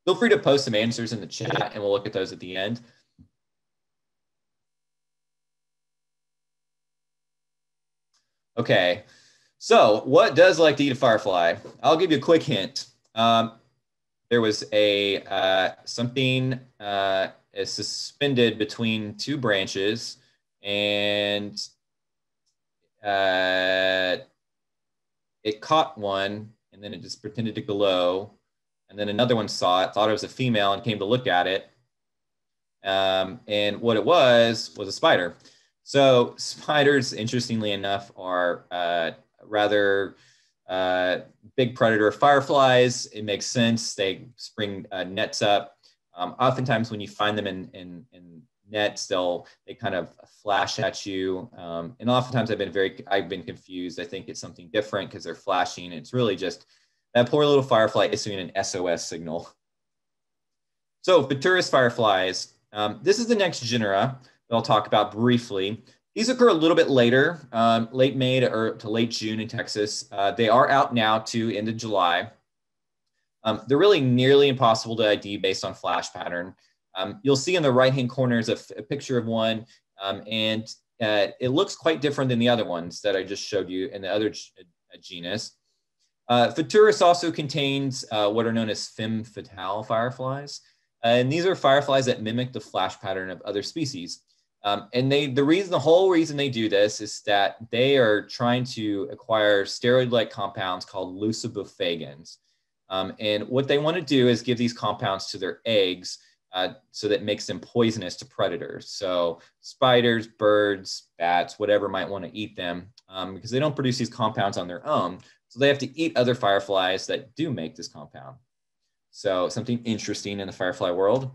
Feel free to post some answers in the chat and we'll look at those at the end. Okay, so what does like to eat a firefly? I'll give you a quick hint. There was a something is suspended between 2 branches, and it caught one, and then it just pretended to glow, and then another one saw it, thought it was a female, and came to look at it. And what it was a spider. So spiders, interestingly enough, are rather big predator of fireflies. It makes sense. They spring nets up. Oftentimes when you find them in nets, they kind of flash at you. And oftentimes I've been confused. I think it's something different because they're flashing. It's really just that poor little firefly issuing an SOS signal. So Photuris fireflies. This is the next genera that I'll talk about briefly. These occur a little bit later, late May to late June in Texas. They are out now to end of July. They're really nearly impossible to ID based on flash pattern. You'll see in the right-hand corner is a picture of one, and it looks quite different than the other ones that I just showed you in the other genus. Photuris also contains what are known as femme fatale fireflies. And these are fireflies that mimic the flash pattern of other species. And the whole reason they do this is that they are trying to acquire steroid-like compounds called lucibufagins. And what they want to do is give these compounds to their eggs so that it makes them poisonous to predators. So spiders, birds, bats, whatever might want to eat them because they don't produce these compounds on their own. So they have to eat other fireflies that do make this compound. So something interesting in the firefly world.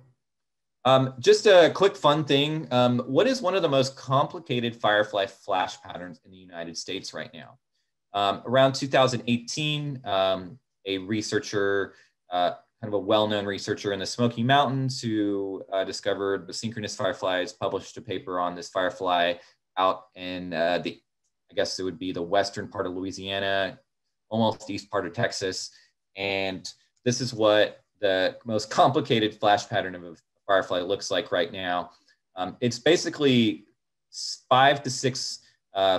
Just a quick fun thing. What is one of the most complicated firefly flash patterns in the United States right now? Around 2018, a researcher, kind of a well-known researcher in the Smoky Mountains who discovered the synchronous fireflies, published a paper on this firefly out in I guess it would be the western part of Louisiana, almost east part of Texas. And this is what the most complicated flash pattern of a firefly looks like right now. It's basically 5 to 6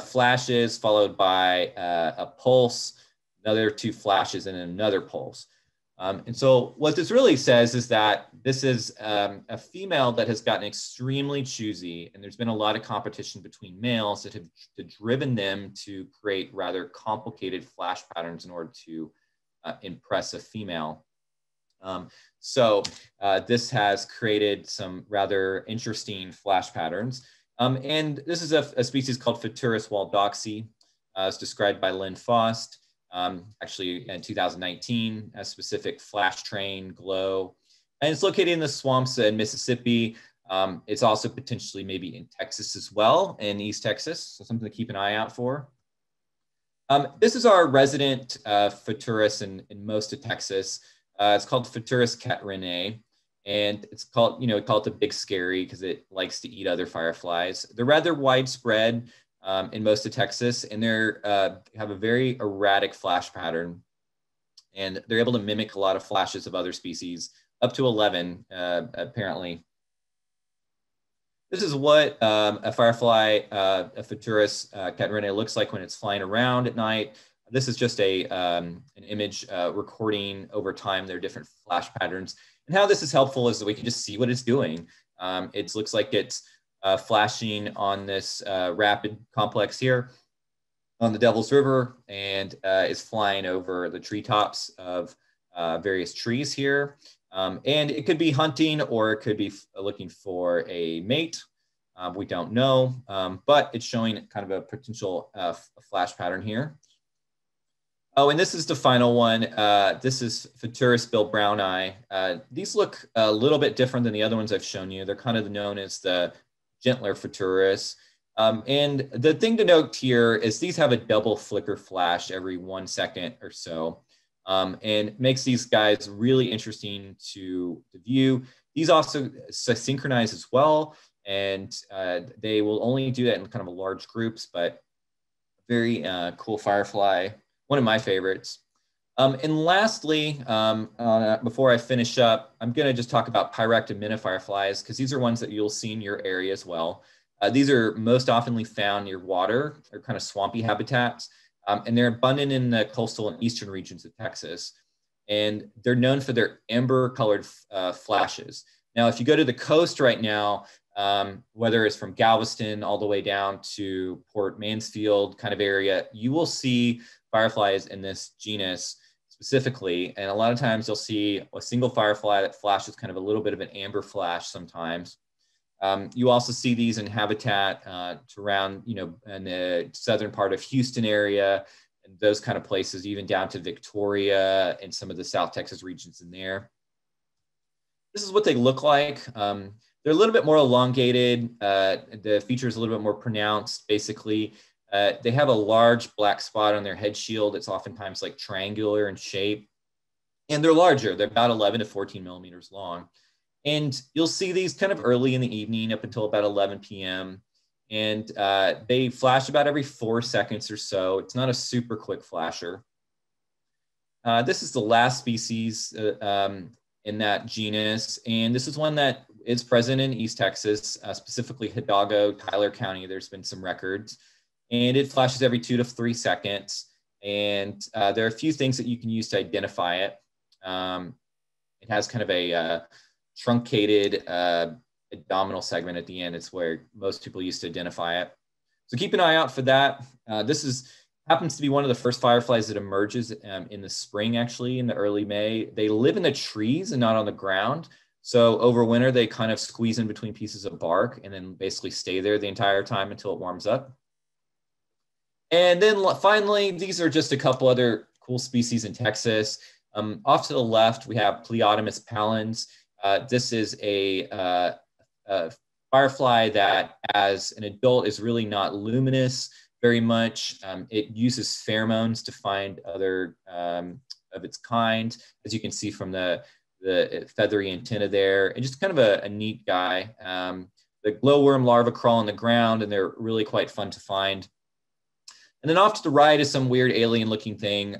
flashes followed by a pulse, another 2 flashes, and another pulse. And so what this really says is that this is a female that has gotten extremely choosy, and there's been a lot of competition between males that have driven them to create rather complicated flash patterns in order to impress a female. So this has created some rather interesting flash patterns. And this is a species called Photuris walldoxeyi. It's described by Lynn Faust, actually in 2019, a specific flash train glow. And it's located in the swamps in Mississippi. It's also potentially maybe in Texas as well, in East Texas. So something to keep an eye out for. This is our resident Photuris in most of Texas. It's called Photuris katrinae, and it's called, call it the big scary because it likes to eat other fireflies. They're rather widespread in most of Texas, and they have a very erratic flash pattern, and they're able to mimic a lot of flashes of other species, up to 11 apparently. This is what a firefly, a Photuris katrinae looks like when it's flying around at night. This is just an image recording over time their different flash patterns. And how this is helpful is that we can just see what it's doing. It looks like it's flashing on this rapid complex here on the Devil's River, and is flying over the treetops of various trees here. And it could be hunting, or it could be looking for a mate. We don't know, but it's showing kind of a potential flash pattern here. Oh, and this is the final one. This is Photuris billbrowni. These look a little bit different than the other ones I've shown you. They're kind of known as the gentler Photuris. And the thing to note here is these have a double flicker flash every 1 second or so. And makes these guys really interesting to view. These also synchronize as well. And they will only do that in kind of large groups, but very cool firefly. One of my favorites. And lastly, before I finish up, I'm going to just talk about Pyractomena fireflies, because these are ones that you'll see in your area as well. These are most often found near water or kind of swampy habitats, and they're abundant in the coastal and eastern regions of Texas. And they're known for their amber-colored flashes. Now, if you go to the coast right now, whether it's from Galveston all the way down to Port Mansfield kind of area, you will see fireflies in this genus specifically. And a lot of times you'll see a single firefly that flashes kind of a little bit of an amber flash sometimes. You also see these in habitat around, in the southern part of Houston area, and those kind of places, even down to Victoria and some of the South Texas regions in there. This is what they look like. They're a little bit more elongated. The feature is a little bit more pronounced, basically. They have a large black spot on their head shield. It's oftentimes like triangular in shape. And they're larger. They're about 11 to 14 millimeters long. And you'll see these kind of early in the evening up until about 11 p.m. And they flash about every 4 seconds or so. It's not a super quick flasher. This is the last species in that genus. And this is one that is present in East Texas, specifically Hidalgo, Tyler County. There's been some records. And it flashes every 2 to 3 seconds. And there are a few things that you can use to identify it. It has kind of a truncated abdominal segment at the end. It's where most people used to identify it. So keep an eye out for that. This happens to be one of the first fireflies that emerges in the spring, actually, in the early May. They live in the trees and not on the ground. So over winter, they kind of squeeze in between pieces of bark and then basically stay there the entire time until it warms up. And then finally, these are just a couple other cool species in Texas. Off to the left, we have Pleiotomus pallens. This is a firefly that as an adult is really not luminous very much. It uses pheromones to find other of its kind, as you can see from the feathery antenna there, and just kind of a neat guy. The glowworm larvae crawl on the ground, and they're really quite fun to find. And then off to the right is some weird alien looking thing.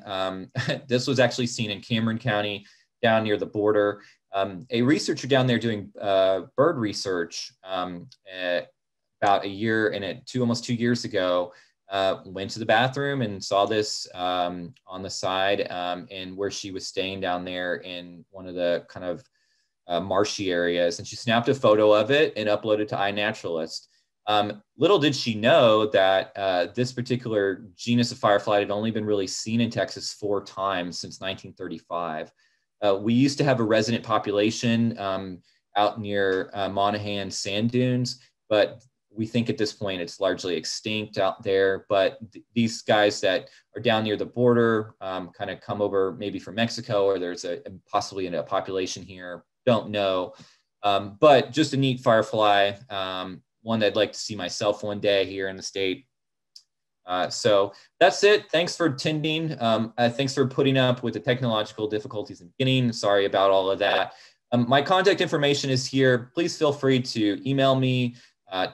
This was actually seen in Cameron County down near the border. A researcher down there doing bird research about a year and almost 2 years ago went to the bathroom and saw this on the side and where she was staying down there in one of the kind of marshy areas. And she snapped a photo of it and uploaded to iNaturalist. Little did she know that this particular genus of firefly had only been really seen in Texas 4 times since 1935. We used to have a resident population out near Monaghan sand dunes, but we think at this point it's largely extinct out there. But these guys that are down near the border kind of come over maybe from Mexico, or there's possibly a population here, don't know. But just a neat firefly, one that I'd like to see myself one day here in the state. So that's it. Thanks for attending. Thanks for putting up with the technological difficulties in the beginning. Sorry about all of that. My contact information is here. Please feel free to email me.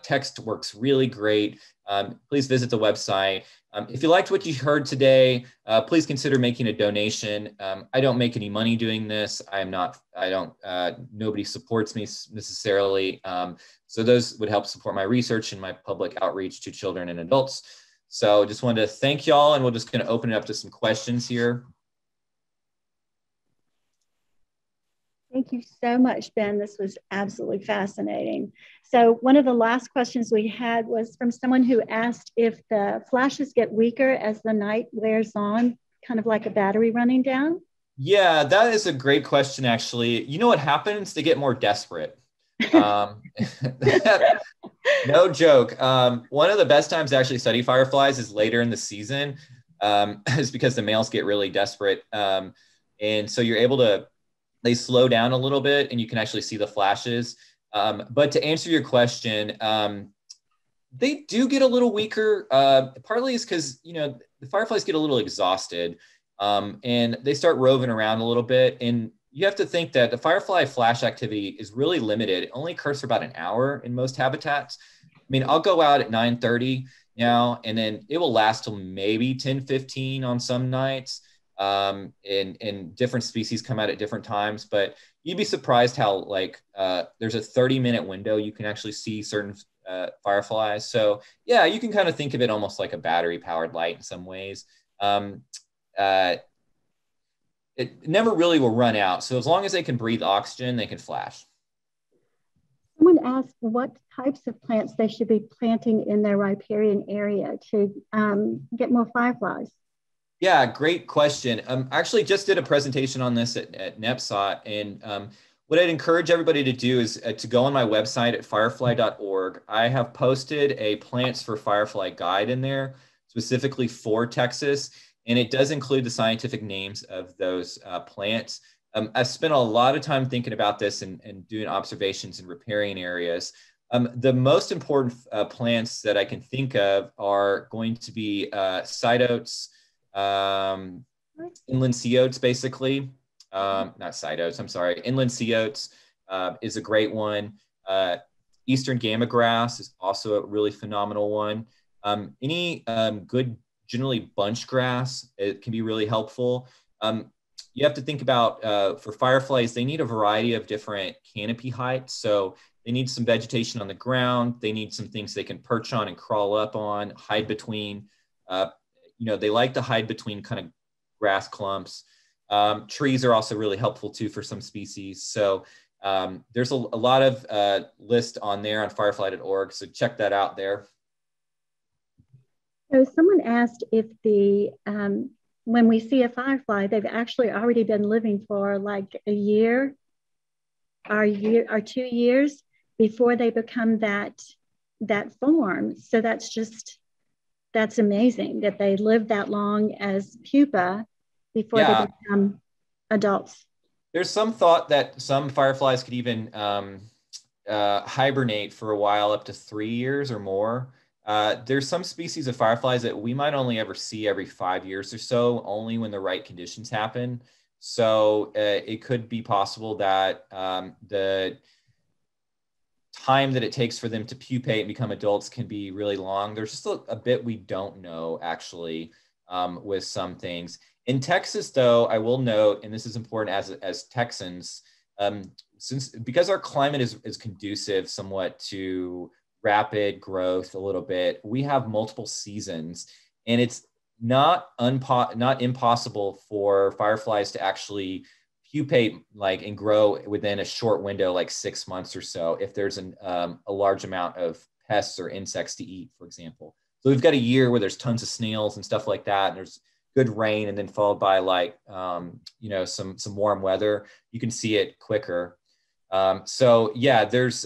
Text works really great. Please visit the website. If you liked what you heard today, please consider making a donation. I don't make any money doing this. Nobody supports me necessarily. So those would help support my research and my public outreach to children and adults. So just wanted to thank y'all, and we're just going to open it up to some questions here. Thank you so much, Ben. This was absolutely fascinating. So one of the last questions we had was from someone who asked if the flashes get weaker as the night wears on, kind of like a battery running down. Yeah, that is a great question, actually. You know what happens? They get more desperate. No joke. One of the best times to actually study fireflies is later in the season, is because the males get really desperate. And so you're able to, they slow down a little bit and you can actually see the flashes. But to answer your question, they do get a little weaker. Partly is because, the fireflies get a little exhausted and they start roving around a little bit. And you have to think that the firefly flash activity is really limited. It only occurs for about an hour in most habitats. I mean, I'll go out at 9:30 now, and then it will last till maybe 10:15 on some nights. And different species come out at different times, but you'd be surprised how there's a 30-minute window you can actually see certain fireflies. So yeah, you can kind of think of it almost like a battery powered light in some ways. It never really will run out. So as long as they can breathe oxygen, they can flash. Someone asked what types of plants they should be planting in their riparian area to get more fireflies. Yeah, great question. I actually just did a presentation on this at NEPSOT, and what I'd encourage everybody to do is to go on my website at firefly.org. I have posted a Plants for Firefly guide in there, specifically for Texas, and it does include the scientific names of those plants. I've spent a lot of time thinking about this and doing observations in riparian areas. The most important plants that I can think of are going to be cytotes, inland sea oats, basically. Not side oats, I'm sorry. Inland sea oats is a great one. Eastern gamma grass is also a really phenomenal one. Any good, generally bunch grass, it can be really helpful. You have to think about, for fireflies, they need a variety of different canopy heights. So they need some vegetation on the ground. They need some things they can perch on and crawl up on, hide between. They like to hide between kind of grass clumps. Trees are also really helpful too for some species. So There's a lot of list on there on firefly.org, so check that out there. So someone asked if when we see a firefly, they've actually already been living for like a year or 2 years before they become that form. So that's amazing that they live that long as pupa before they become adults. There's some thought that some fireflies could even hibernate for a while, up to 3 years or more. There's some species of fireflies that we might only ever see every 5 years or so, only when the right conditions happen. So it could be possible that the time that it takes for them to pupate and become adults can be really long. There's just a bit we don't know, actually, with some things. In Texas, though, I will note, and this is important as Texans, because our climate is conducive somewhat to rapid growth a little bit, we have multiple seasons, and it's not impossible for fireflies to actually pupate and grow within a short window, like 6 months or so, if there's a large amount of pests or insects to eat, for example. So we've got a year where there's tons of snails and stuff like that, and there's good rain, and then followed by some warm weather. You can see it quicker. So yeah, there's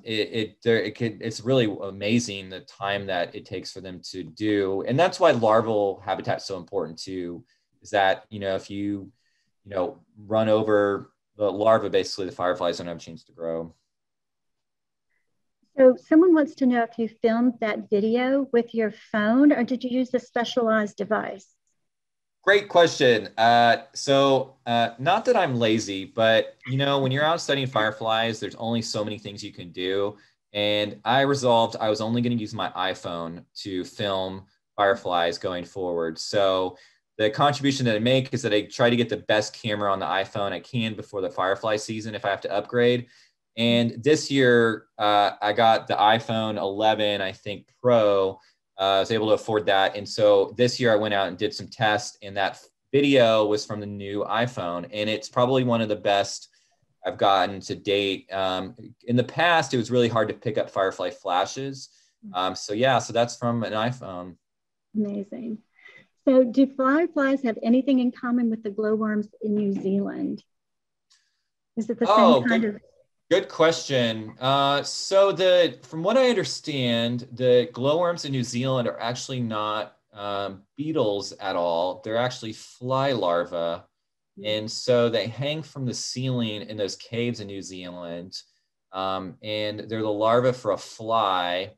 it's really amazing the time that it takes for them to do, and that's why larval habitat is so important too. Is that if you run over the larva, basically the fireflies don't have a chance to grow. So someone wants to know if you filmed that video with your phone, or did you use a specialized device? Great question. So not that I'm lazy, but when you're out studying fireflies, there's only so many things you can do. And I resolved I was only going to use my iPhone to film fireflies going forward. So the contribution that I make is that I try to get the best camera on the iPhone I can before the firefly season if I have to upgrade. And this year, I got the iPhone 11, I think, Pro. I was able to afford that. And so this year I went out and did some tests, and that video was from the new iPhone. And it's probably one of the best I've gotten to date. In the past, it was really hard to pick up firefly flashes. So that's from an iPhone. Amazing. So do fireflies have anything in common with the glowworms in New Zealand? Is it the same kind of? Good question. So from what I understand, the glowworms in New Zealand are actually not beetles at all. They're actually fly larvae. And so they hang from the ceiling in those caves in New Zealand. And they're the larvae for a fly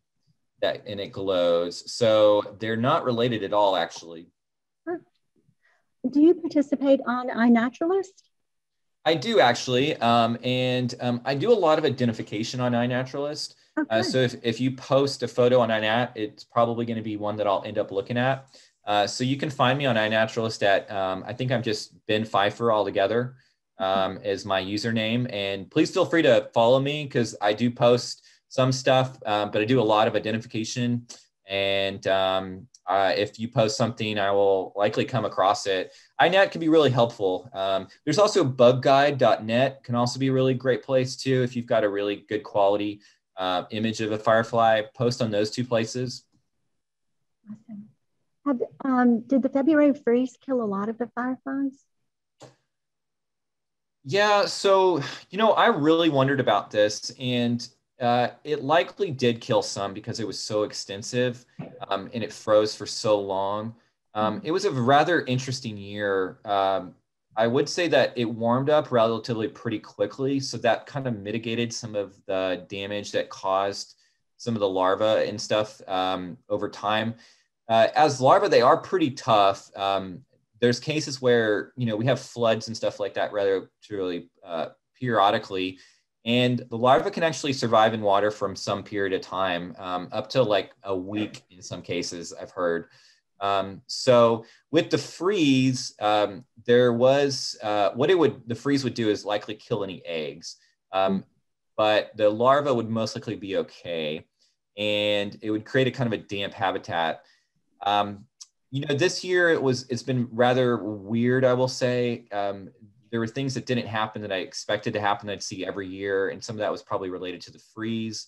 and it glows. So they're not related at all, actually. Do you participate on iNaturalist? I do, actually, and I do a lot of identification on iNaturalist. Okay. So if you post a photo on iNat, it's probably going to be one that I'll end up looking at. So you can find me on iNaturalist at, I think I'm just Ben Pfeiffer altogether is my username. And please feel free to follow me because I do post some stuff, but I do a lot of identification. And if you post something, I will likely come across it. iNat can be really helpful. There's also bugguide.net can also be a really great place too. If you've got a really good quality image of a firefly, post on those two places. Awesome. Did the February freeze kill a lot of the fireflies? Yeah, so, I really wondered about this, and it likely did kill some because it was so extensive and it froze for so long. It was a rather interesting year. I would say that it warmed up relatively pretty quickly, so that kind of mitigated some of the damage that caused some of the larvae and stuff over time. As larvae, they are pretty tough. There's cases where, we have floods and stuff like that relatively periodically. And the larva can actually survive in water from some period of time, up to like a week in some cases, I've heard. So with the freeze, there was, the freeze would do is likely kill any eggs. But the larva would most likely be okay. And it would create a kind of a damp habitat. This year it's been rather weird, I will say. there were things that didn't happen that I expected to happen that I'd see every year. And some of that was probably related to the freeze,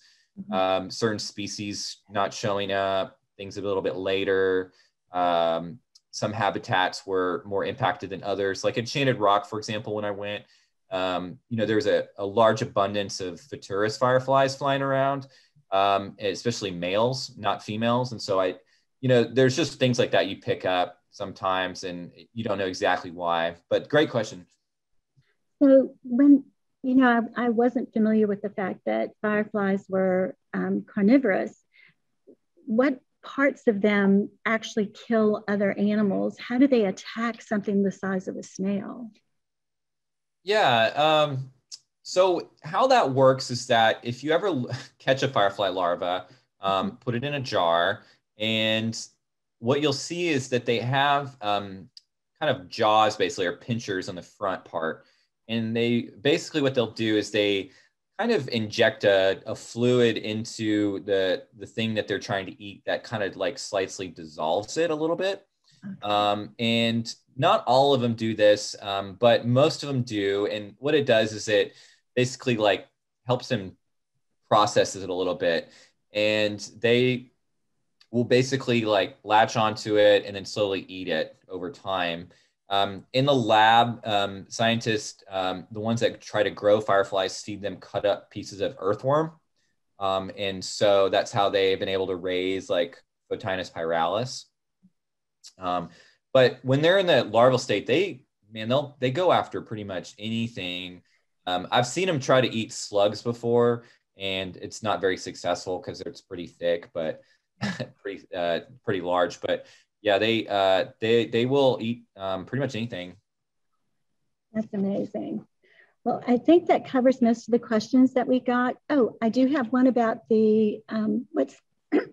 certain species not showing up, things a little bit later. Some habitats were more impacted than others. Like Enchanted Rock, for example, when I went, you know, there was a large abundance of Photuris fireflies flying around, especially males, not females. And so you know, there's just things like that you pick up sometimes and you don't know exactly why, but great question. So when, you know, I wasn't familiar with the fact that fireflies were carnivorous. What parts of them actually kill other animals? How do they attack something the size of a snail? Yeah, so how that works is that if you ever catch a firefly larva, put it in a jar, and what you'll see is that they have kind of jaws, basically, or pinchers on the front part. And they basically, what they'll do is they kind of inject a fluid into the thing that they're trying to eat that kind of like slightly dissolves it a little bit. And not all of them do this, but most of them do. And what it does is it basically like helps them process it a little bit. And they will basically like latch onto it and then slowly eat it over time. In the lab, scientists, the ones that try to grow fireflies, feed them cut up pieces of earthworm. And so that's how they've been able to raise like Photinus pyralis. But when they're in the larval state, they go after pretty much anything. I've seen them try to eat slugs before, and it's not very successful because it's pretty thick, but pretty large. But yeah, they will eat pretty much anything. That's amazing. Well, I think that covers most of the questions that we got. Oh, I do have one about the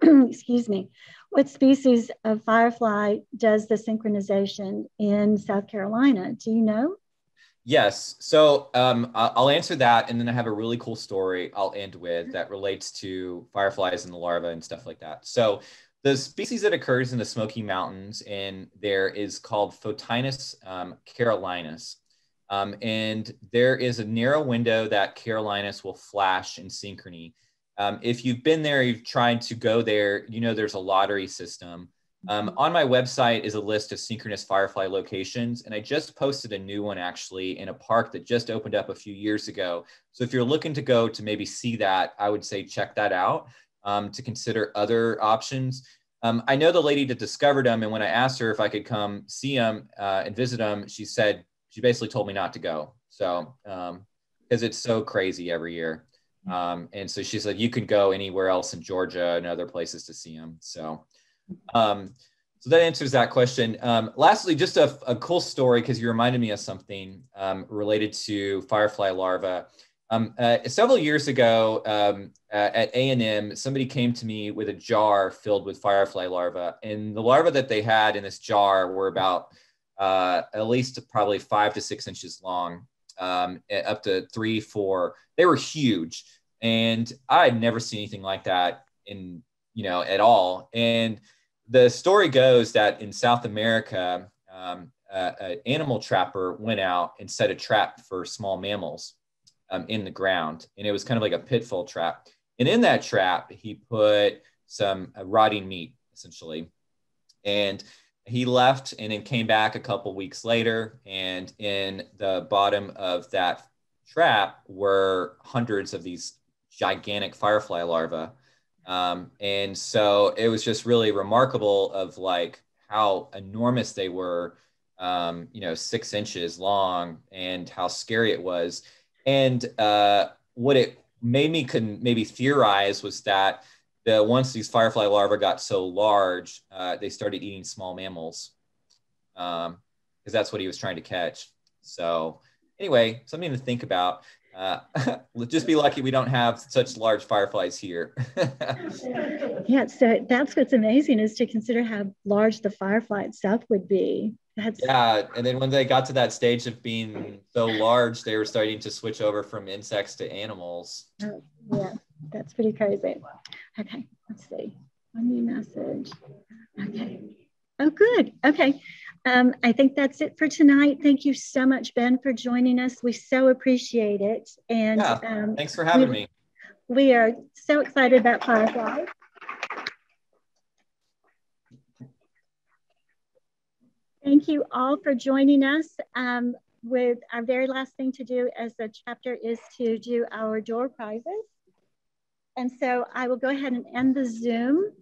excuse me, what species of firefly does the synchronization in South Carolina? Do you know? Yes. So I'll answer that, and then I have a really cool story I'll end with that relates to fireflies and the larvae and stuff like that. So the species that occurs in the Smoky Mountains and there is called Photinus carolinus. And there is a narrow window that carolinus will flash in synchrony. If you've been there, you've tried to go there, you know there's a lottery system. On my website is a list of synchronous firefly locations, and I just posted a new one actually in a park that just opened up a few years ago. So if you're looking to go to maybe see that, I would say check that out to consider other options. I know the lady that discovered them, and when I asked her if I could come see them and visit them, she basically told me not to go. So, because it's so crazy every year. And so she said, you can go anywhere else in Georgia and other places to see them. So, so that answers that question. Lastly, just a cool story, because you reminded me of something related to firefly larvae. Several years ago at A&M, somebody came to me with a jar filled with firefly larvae, and the larvae that they had in this jar were about at least probably 5 to 6 inches long, up to 3, 4. They were huge, and I had never seen anything like that at all. And the story goes that in South America, an animal trapper went out and set a trap for small mammals in the ground. And it was kind of like a pitfall trap. And in that trap, he put some rotting meat, essentially. And he left and then came back a couple weeks later. And in the bottom of that trap were hundreds of these gigantic firefly larvae. And so it was just really remarkable of like how enormous they were, 6 inches long, and how scary it was. And what it made me could maybe theorize was that once these firefly larvae got so large, they started eating small mammals, because that's what he was trying to catch. So anyway, something to think about. Just be lucky we don't have such large fireflies here. Yeah, so that's what's amazing, is to consider how large the firefly itself would be. Yeah, and then when they got to that stage of being so large, they were starting to switch over from insects to animals. Oh, yeah, that's pretty crazy. Okay, let's see. One new message. Okay. Oh, good. Okay. I think that's it for tonight. Thank you so much, Ben, for joining us. We so appreciate it. And yeah, thanks for having me. We are so excited about Firefly. Thank you all for joining us. With our very last thing to do as a chapter is to do our door prizes. And so I will go ahead and end the Zoom,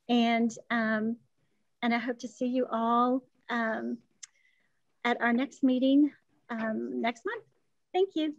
and I hope to see you all at our next meeting next month. Thank you.